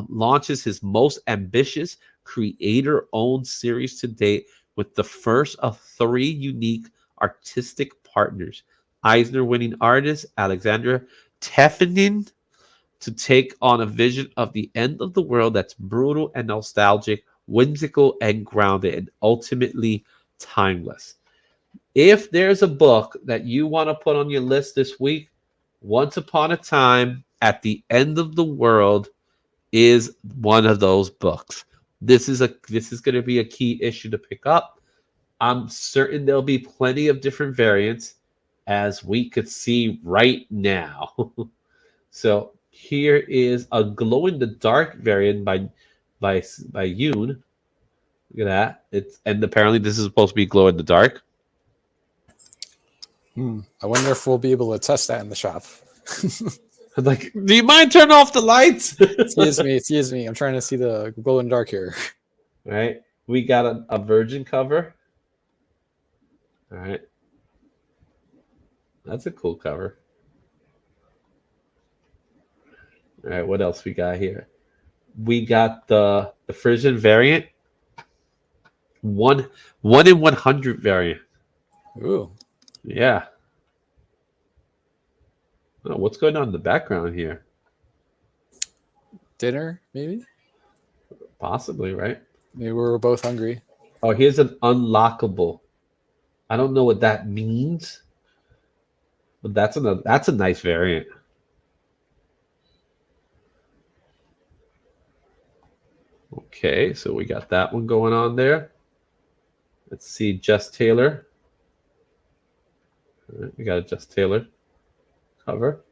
Launches his most ambitious creator-owned series to date with the first of 3 unique artistic partners. Eisner-winning artist Alexandra Teffenin to take on a vision of the end of the world that's brutal and nostalgic, whimsical and grounded, and ultimately timeless. If there's a book that you want to put on your list this week, Once Upon a Time at the End of the World is one of those books. This is going to be a key issue to pick up. I'm certain there'll be plenty of different variants, as we could see right now. So here is a glow in the dark variant by Yoon. Look at that. And apparently this is supposed to be glow in the dark. I wonder if we'll be able to test that in the shop. Like, do you mind turning off the lights? Excuse me. I'm trying to see the glow in the dark here. All right. We got a virgin cover. All right. That's a cool cover. All right. What else we got here? We got the Frisian variant. One in 100 variant. Ooh. Yeah. Oh, what's going on in the background here? Dinner, maybe? Possibly, right? Maybe we're both hungry. Oh, here's an unlockable. I don't know what that means, but that's a nice variant. Okay, so we got that one going on there. Let's see, Jess Taylor. All right, we got a Jess Taylor cover.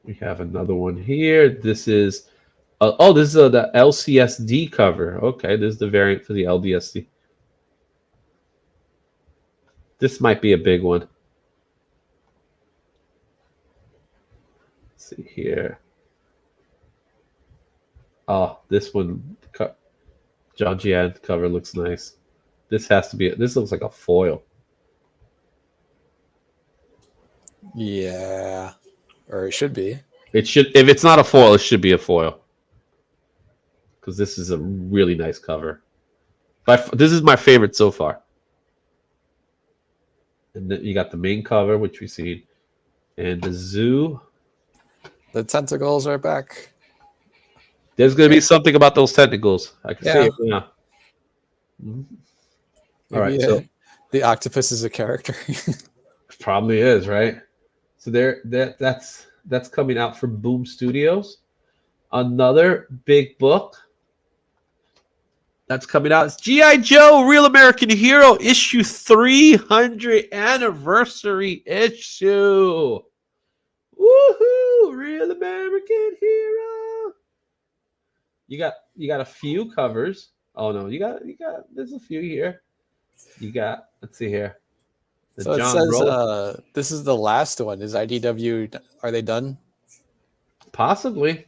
We have another one here. This is Oh, this is the LCSD cover. Okay, this is the variant for the LDSD. This might be a big one. Let's see here. Oh, this one, John Gian cover looks nice. This has to be. This looks like a foil. Yeah, or it should be. It should. If it's not a foil, it should be a foil. Because this is a really nice cover. This is my favorite so far. And then you got the main cover, which we've seen, and the zoo. The tentacles are back. There's going to be something about those tentacles. I can see it now. All right, so the octopus is a character. probably is, right? So that's coming out from Boom Studios. Another big book that's coming out is G.I. Joe Real American Hero issue 300 anniversary issue. Woohoo! Real American Hero. You got a few covers. Oh no, you got there's a few here. You got, let's see here. So it says this is the last one. Is IDW, are they done? Possibly.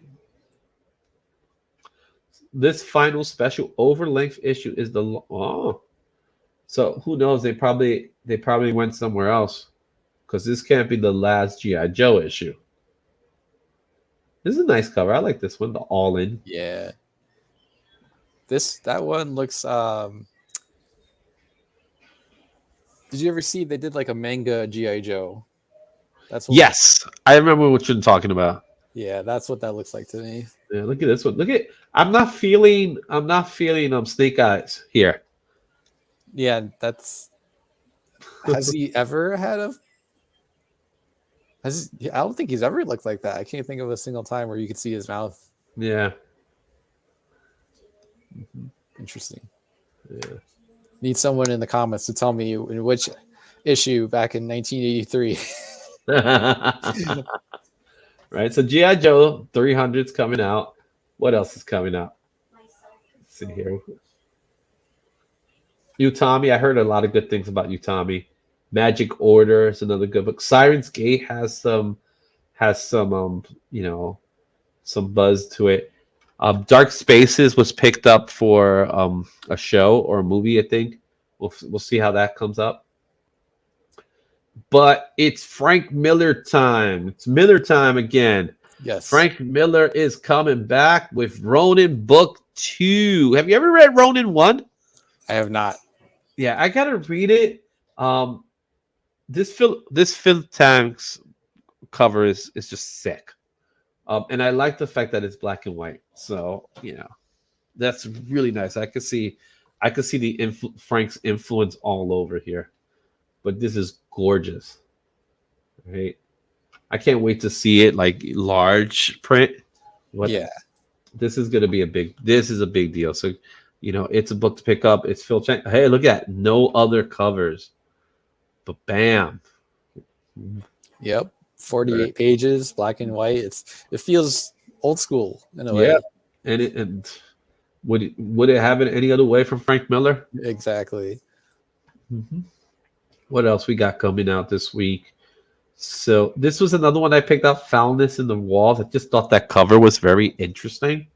This final special over-length issue is the so who knows? They probably went somewhere else, because this can't be the last G.I. Joe issue. This is a nice cover. I like this one, the all-in. Yeah. That one looks. Did you ever see they did like a manga G.I. Joe? That's what Yes, I remember what you're talking about. Yeah, that's what that looks like to me. Yeah, look at this one. Look at. I'm not feeling Snake Eyes here. Yeah, that's. Has he ever had a? I don't think he's ever looked like that. I can't think of a single time where you could see his mouth. Yeah. Interesting. Yeah. Need someone in the comments to tell me in which issue back in 1983. Right. So G.I. Joe 300's coming out. What else is coming out? Let's see here. Utami. I heard a lot of good things about Utami. Magic Order is another good book. Siren's Gate has some some buzz to it. Dark Spaces was picked up for a show or a movie, I think. We'll see how that comes up. But it's Frank Miller time. It's Miller time again. Yes. Frank Miller is coming back with Ronin Book 2. Have you ever read Ronin 1? I have not. Yeah, I gotta read it. This Phil Tank's cover is just sick. And I like the fact that it's black and white. So, that's really nice. I could see the Frank's influence all over here. But this is gorgeous. Right? I can't wait to see it like large print. Yeah. This is gonna be a big deal. So, it's a book to pick up. It's Phil Chang. Hey, look at no other covers. But bam. Yep. 48 pages, black and white. It feels old school in a way. Yeah. And would it have it any other way from Frank Miller? Exactly. Mm-hmm. What else we got coming out this week? So this was another one I picked up, Foulness in the Walls. I just thought that cover was very interesting.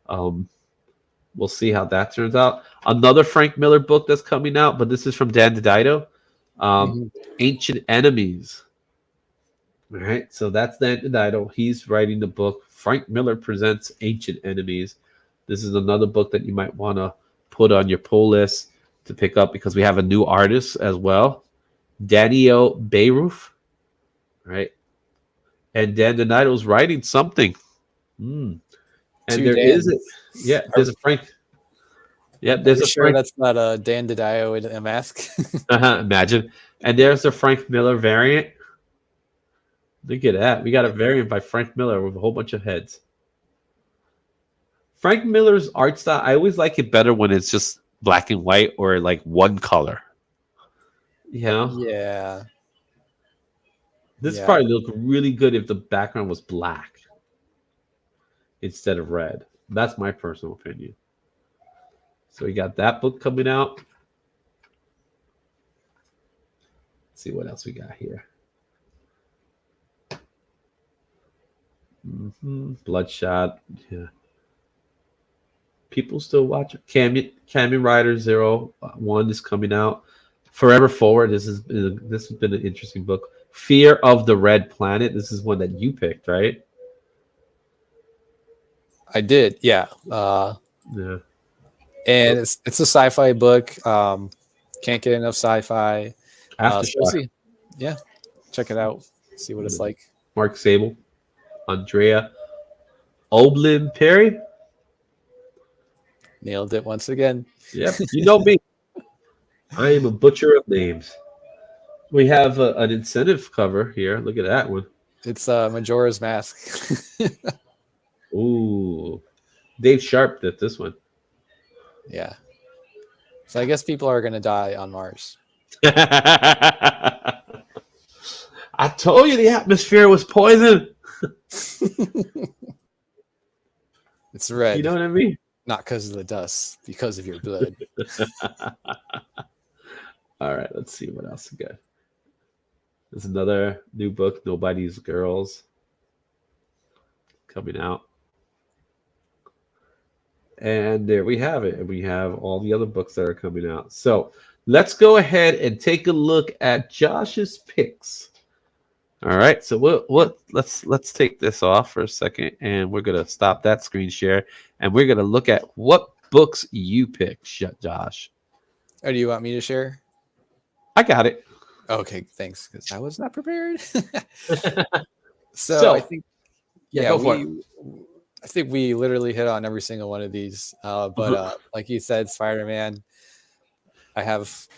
We'll see how that turns out. Another Frank Miller book that's coming out, but this is from Dan DiDio. Ancient Enemies. All right, so that's Dan DiDio. He's writing the book. Frank Miller presents Ancient Enemies. This is another book that you might want to put on your pull list to pick up, because we have a new artist as well, Daniel Bayroof, right? And Dan DiDio's writing something. And there is there's a Frank. Yeah, there's a sure Frank. That's not a Dan DiDio in a mask. Imagine. And there's a Frank Miller variant. Look at that. We got a variant by Frank Miller with a whole bunch of heads. Frank Miller's art style, I always like it better when it's just black and white or like one color. Yeah. This probably look really good if the background was black instead of red. That's my personal opinion. So we got that book coming out. Let's see what else we got here. Bloodshot. Yeah. People still watch it. Kamen Rider 01 is coming out. Forever Forward. This has been an interesting book. Fear of the Red Planet. This is one that you picked, right? I did, yeah. Yeah. And it's a sci-fi book. Can't get enough sci-fi. Aftershock. Yeah, check it out. See what it's like. Mark Sable, Andrea Oblin Perry. Nailed it once again. Yep, you know me. I am a butcher of names. We have an incentive cover here. Look at that one. It's Majora's Mask. Ooh, Dave Sharp did this one. Yeah. So I guess people are going to die on Mars. I told you the atmosphere was poison. It's red. You know what I mean? Not because of the dust, because of your blood. All right, let's see what else we got. There's another new book, Nobody's Girls, coming out. And there we have it. And we have all the other books that are coming out. So let's go ahead and take a look at Josh's picks. All right. So let's take this off for a second, and we're gonna stop that screen share, and we're gonna look at what books you picked, Josh. Oh, do you want me to share? I got it. Okay, thanks, because I was not prepared. So I think, yeah, I think we literally hit on every single one of these. But like you said, Spider-Man, I have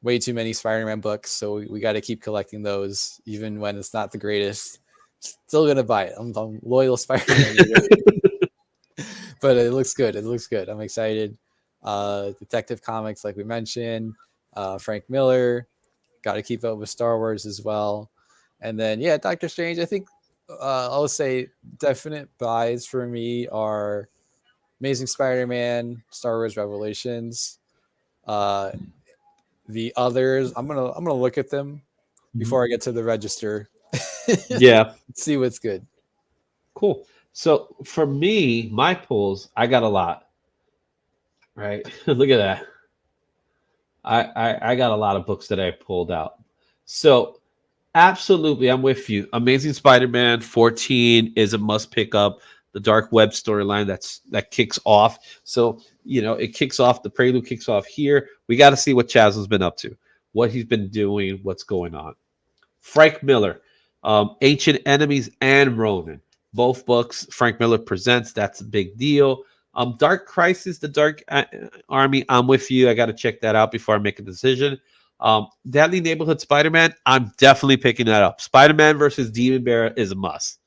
way too many Spider-Man books, so we got to keep collecting those, even when it's not the greatest. Still gonna buy it. I'm loyal Spider-Man. But it looks good. It looks good. I'm excited. Detective Comics, like we mentioned, Frank Miller. Got to keep up with Star Wars as well. And then, yeah, Doctor Strange. I think I'll say definite buys for me are Amazing Spider-Man, Star Wars Revelations. The others, I'm gonna look at them before I get to the register. Yeah, see what's good. Cool. So for me, my pulls, I got a lot. Right, look at that. I got a lot of books that I pulled out. So absolutely, I'm with you. Amazing Spider-Man 14 is a must pick up. The Dark Web storyline that kicks off. So, you know, it kicks off, the prelude kicks off here. We got to see what Chaz has been up to, what he's been doing, what's going on. Frank Miller, Ancient Enemies and Ronin. Both books Frank Miller presents. That's a big deal. Dark Crisis, the Dark Army, I'm with you. I got to check that out before I make a decision. Deadly Neighborhood Spider-Man, I'm definitely picking that up. Spider-Man versus Demon Bear is a must.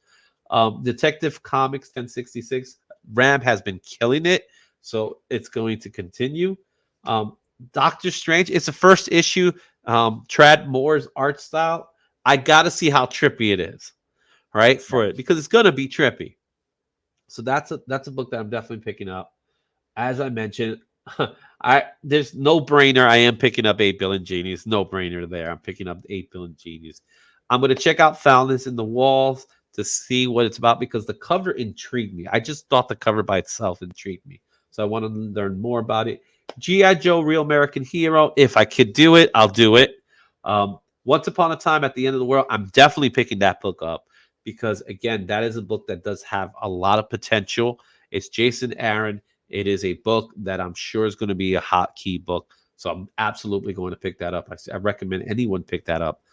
Detective Comics 1066, Ram has been killing it, so it's going to continue. Doctor Strange, it's the first issue. Trad Moore's art style, I got to see how trippy it is, right, for it, because it's going to be trippy. So that's a book that I'm definitely picking up. As I mentioned, there's no brainer. I am picking up 8 Billion Genies. No brainer there. I'm picking up 8 Billion Genies. I'm going to check out Foulness in the Walls to see what it's about, because the cover intrigued me. I just thought the cover by itself intrigued me. So I want to learn more about it. G.I. Joe, Real American Hero. If I could do it, I'll do it. Once Upon a Time at the End of the World, I'm definitely picking that book up, because, again, that is a book that does have a lot of potential. It's Jason Aaron. It is a book that I'm sure is going to be a hot key book. So I'm absolutely going to pick that up. I recommend anyone pick that up.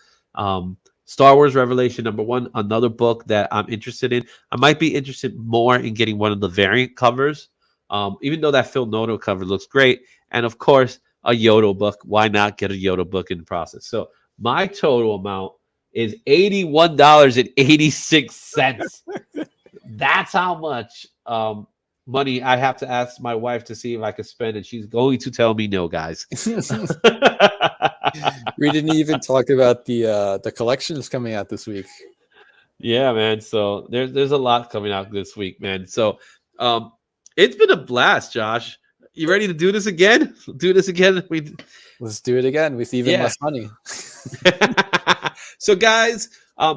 Star Wars Revelation #1, another book that I'm interested in. I might be interested more in getting one of the variant covers, even though that Phil Noto cover looks great. And, of course, a Yoda book. Why not get a Yoda book in the process? So my total amount is $81.86. That's how much money I have to ask my wife to see if I can spend, and she's going to tell me no, guys. We didn't even talk about the collections coming out this week. Yeah, man. So there's a lot coming out this week, man. So It's been a blast, Josh. You ready to do this again? Do this again. Let's do it again with even less money. So, guys,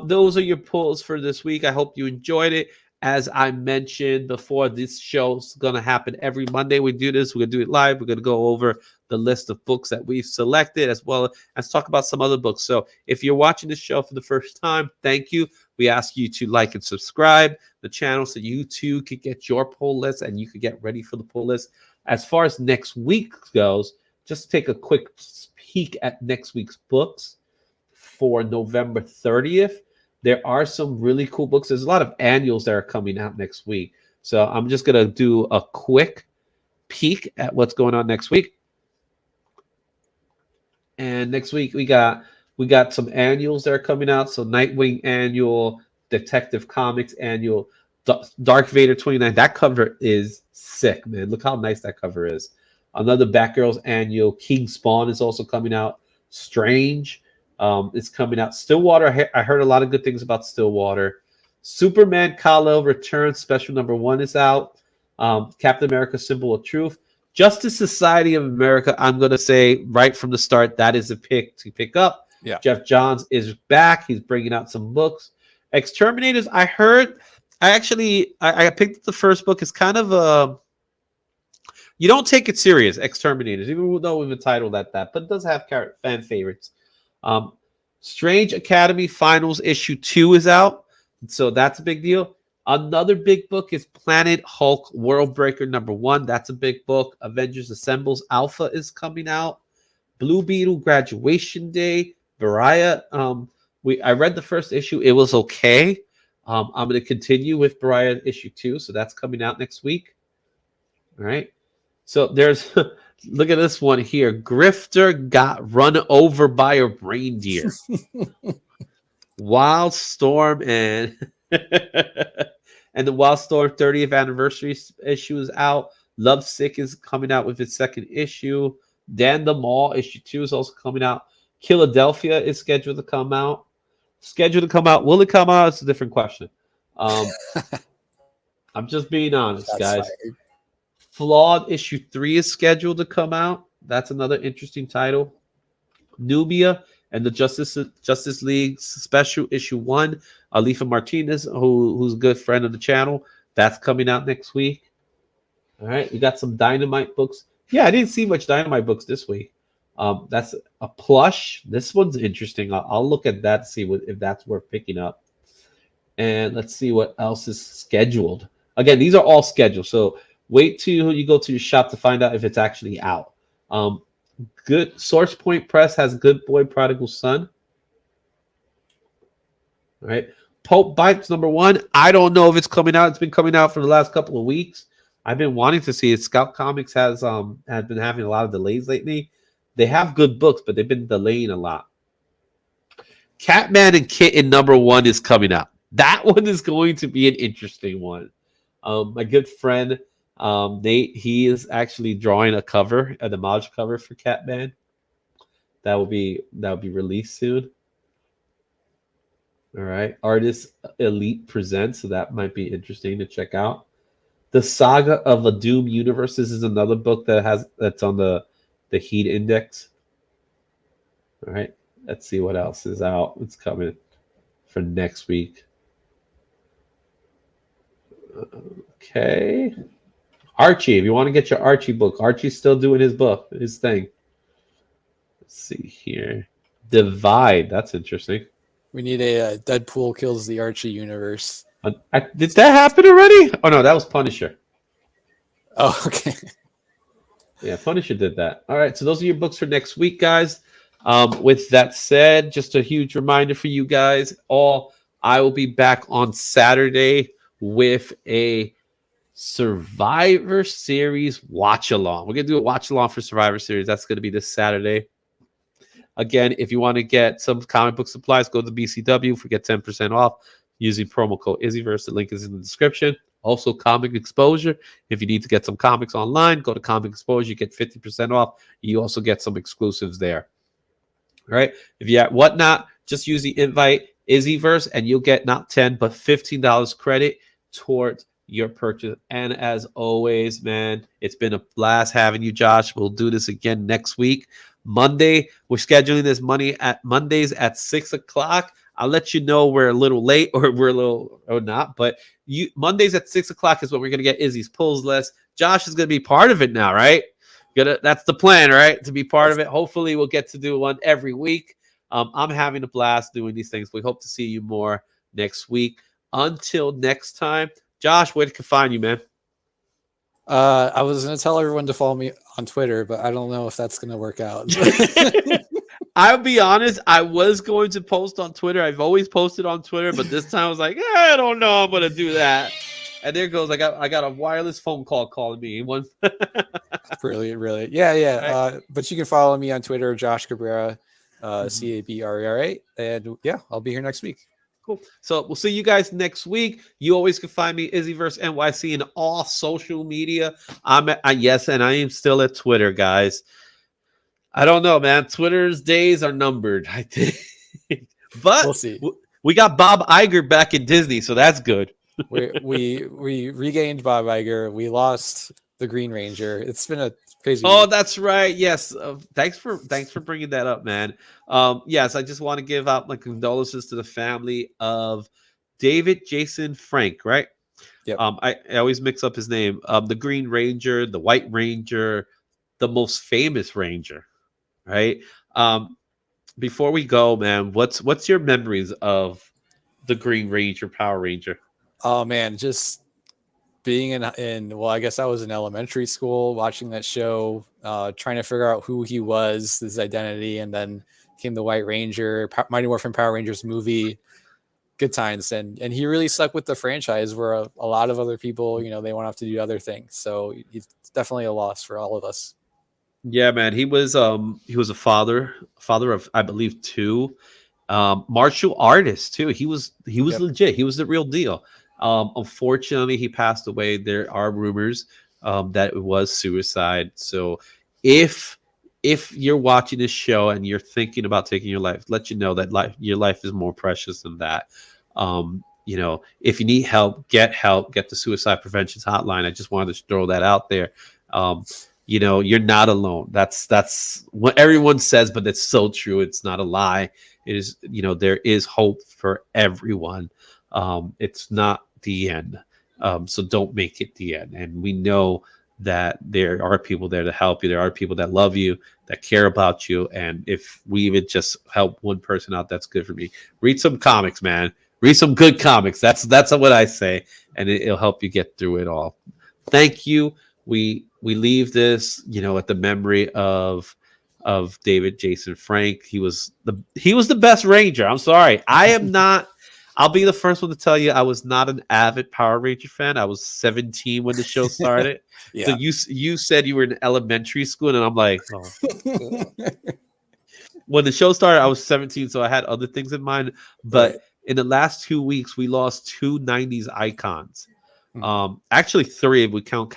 those are your pulls for this week. I hope you enjoyed it. As I mentioned before, this show's going to happen every Monday. We do this. We're going to do it live. We're going to go over the list of books that we've selected, as well as talk about some other books. So if you're watching this show for the first time, thank you. We ask you to like and subscribe the channel so you too could get your pull list and you could get ready for the pull list. As far as next week goes, just take a quick peek at next week's books. For November 30th, there are some really cool books. There's a lot of annuals that are coming out next week. So I'm just going to do a quick peek at what's going on next week. And next week we got some annuals that are coming out. So Nightwing annual, Detective Comics annual, Dark Vader 29. That cover is sick, man. Look how nice that cover is. Another Batgirls annual, King Spawn is also coming out. Strange is coming out. Stillwater, I heard a lot of good things about Stillwater. Superman Kal-El Returns special number 1 is out. Captain America Symbol of Truth. Justice Society of America, I'm going to say right from the start, that is a pick to pick up. Yeah. Jeff Johns is back. He's bringing out some books. Exterminators, I heard. I picked up the first book. It's kind of a... You don't take it serious, Exterminators, even though we've entitled that, but it does have fan favorites. Strange Academy Finals issue 2 is out, so that's a big deal. Another big book is Planet Hulk World Breaker number 1. That's a big book. Avengers Assembles Alpha is coming out. Blue Beetle Graduation Day. Baraya. I read the first issue. It was okay. I'm going to continue with Baraya issue 2, so that's coming out next week. All right. So there's, look at this one here. Grifter got run over by a reindeer. Wildstorm and the Wildstorm 30th anniversary issue is out. Lovesick is coming out with its second issue. Dan the Mall issue 2 is also coming out. Philadelphia is scheduled to come out. Will it come out? It's a different question. I'm just being honest, guys. Fired. Flawed issue 3 is scheduled to come out. That's another interesting title. Nubia and the Justice League special issue 1. Alifa Martinez, who's a good friend of the channel. That's coming out next week. All right, we got some Dynamite books. Yeah, I didn't see much Dynamite books this week. That's a plush. This one's interesting. I'll look at that to see if that's worth picking up. And let's see what else is scheduled. Again, these are all scheduled, so wait till you go to your shop to find out if it's actually out. Good Source Point Press has Good Boy Prodigal Son. All right. Pope Bites number 1. I don't know if it's coming out. It's been coming out for the last couple of weeks. I've been wanting to see it. Scout Comics has been having a lot of delays lately. They have good books, but they've been delaying a lot. Catman and Kitten number 1 is coming out. That one is going to be an interesting one. My good friend Nate, he is actually drawing a homage cover for Catman. That will be released soon. All right, Artist Elite Presents, so that might be interesting to check out. The Saga of a Doom Universe. This is another book that's on the Heat Index. All right, let's see what else is out. It's coming for next week. Okay. Archie, if you want to get your Archie book, Archie's still doing his thing. Let's see here. Divide, that's interesting. We need a Deadpool kills the Archie universe. Did that happen already? Oh no, that was Punisher. Oh, okay. Yeah, Punisher did that. All right, so those are your books for next week, guys. With that said, just a huge reminder for you guys all, I will be back on Saturday with a Survivor Series watch along. We're gonna do a watch along for Survivor Series. That's gonna be this Saturday. Again, if you want to get some comic book supplies, go to BCW for get 10% off using promo code Izzyverse. The link is in the description. Also, ComicXposure. If you need to get some comics online, go to ComicXposure. You get 50% off. You also get some exclusives there. All right. If you're at Whatnot, just use the invite Izzyverse, and you'll get not $10 but $15 credit towards your purchase. And as always, man, it's been a blast having you, Josh. We'll do this again next week. Monday, we're scheduling this Mondays at 6 o'clock. I'll let you know we're a little late or we're a little or not, but Mondays at 6 o'clock is when we're gonna get Izzy's pulls list. Josh is gonna be part of it now, right? That's the plan, right? To be part of it. Hopefully, we'll get to do one every week. I'm having a blast doing these things. We hope to see you more next week. Until next time, Josh, where can find you, man? I was going to tell everyone to follow me on Twitter, but I don't know if that's going to work out. I'll be honest, I was going to post on Twitter. I've always posted on Twitter, but this time I was like, I don't know I'm going to do that. And there goes, I got a wireless phone call calling me. Brilliant, really. Yeah. Right. But you can follow me on Twitter, Josh Cabrera, Cabrera. And yeah, I'll be here next week. Cool. So we'll see you guys next week. You always can find me Izzyverse NYC in all social media. Yes, and I am still at Twitter, guys. I don't know, man. Twitter's days are numbered, I think. But we'll see. We got Bob Iger back in Disney, so that's good. we regained Bob Iger. We lost the Green Ranger. It's been a crazy week. That's right. Yes. Thanks for bringing that up, man. Yes, I just want to give out my condolences to the family of David Jason Frank, right? Yep. I always mix up his name. The Green Ranger, the White Ranger, the most famous Ranger, right? Before we go, man, what's your memories of the Green Ranger, Power Ranger? Oh man, just being in well, I guess I was in elementary school watching that show, trying to figure out who he was, his identity, and then came the White Ranger, Mighty Morphin Power Rangers movie. Good times, and he really stuck with the franchise where a lot of other people, they went off to do other things. So he's definitely a loss for all of us. Yeah, man, he was a father of, I believe, 2 martial artists too. He was yep. Legit. He was the real deal. Unfortunately, he passed away. There are rumors that it was suicide. So if you're watching this show and you're thinking about taking your life, let you know that your life is more precious than that. If you need help, get the suicide prevention hotline. I just wanted to throw that out there. You're not alone. That's what everyone says, but it's so true. It's not a lie. It is, there is hope for everyone. It's not the end. So don't make it the end. And we know that there are people there to help you. There are people that love you, that care about you. And if we even just help one person out, that's good for me. Read some comics, man. Read some good comics. That's what I say. And it'll help you get through it all. Thank you. We leave this, at the memory of David Jason Frank. He was the best Ranger. I'm sorry. I am not. I'll be the first one to tell you I was not an avid Power Ranger fan. I was 17 when the show started. Yeah. So you said you were in elementary school, and I'm like, oh. When the show started, I was 17, so I had other things in mind. But right. In the last 2 weeks, we lost 2 90s icons. Actually 3 if we count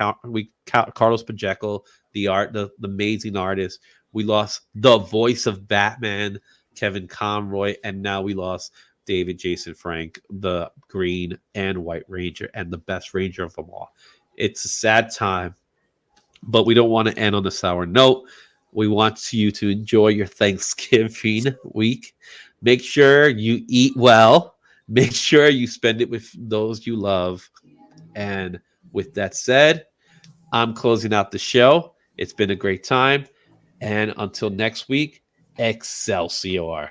Carlos Pacheco, the amazing artist. We lost the voice of Batman, Kevin Conroy, and now we lost David Jason Frank, the Green and White Ranger, and the best Ranger of them all. It's a sad time, but we don't want to end on a sour note. We want you to enjoy your Thanksgiving week. Make sure you eat well. Make sure you spend it with those you love. And with that said, I'm closing out the show. It's been a great time. And until next week, Excelsior.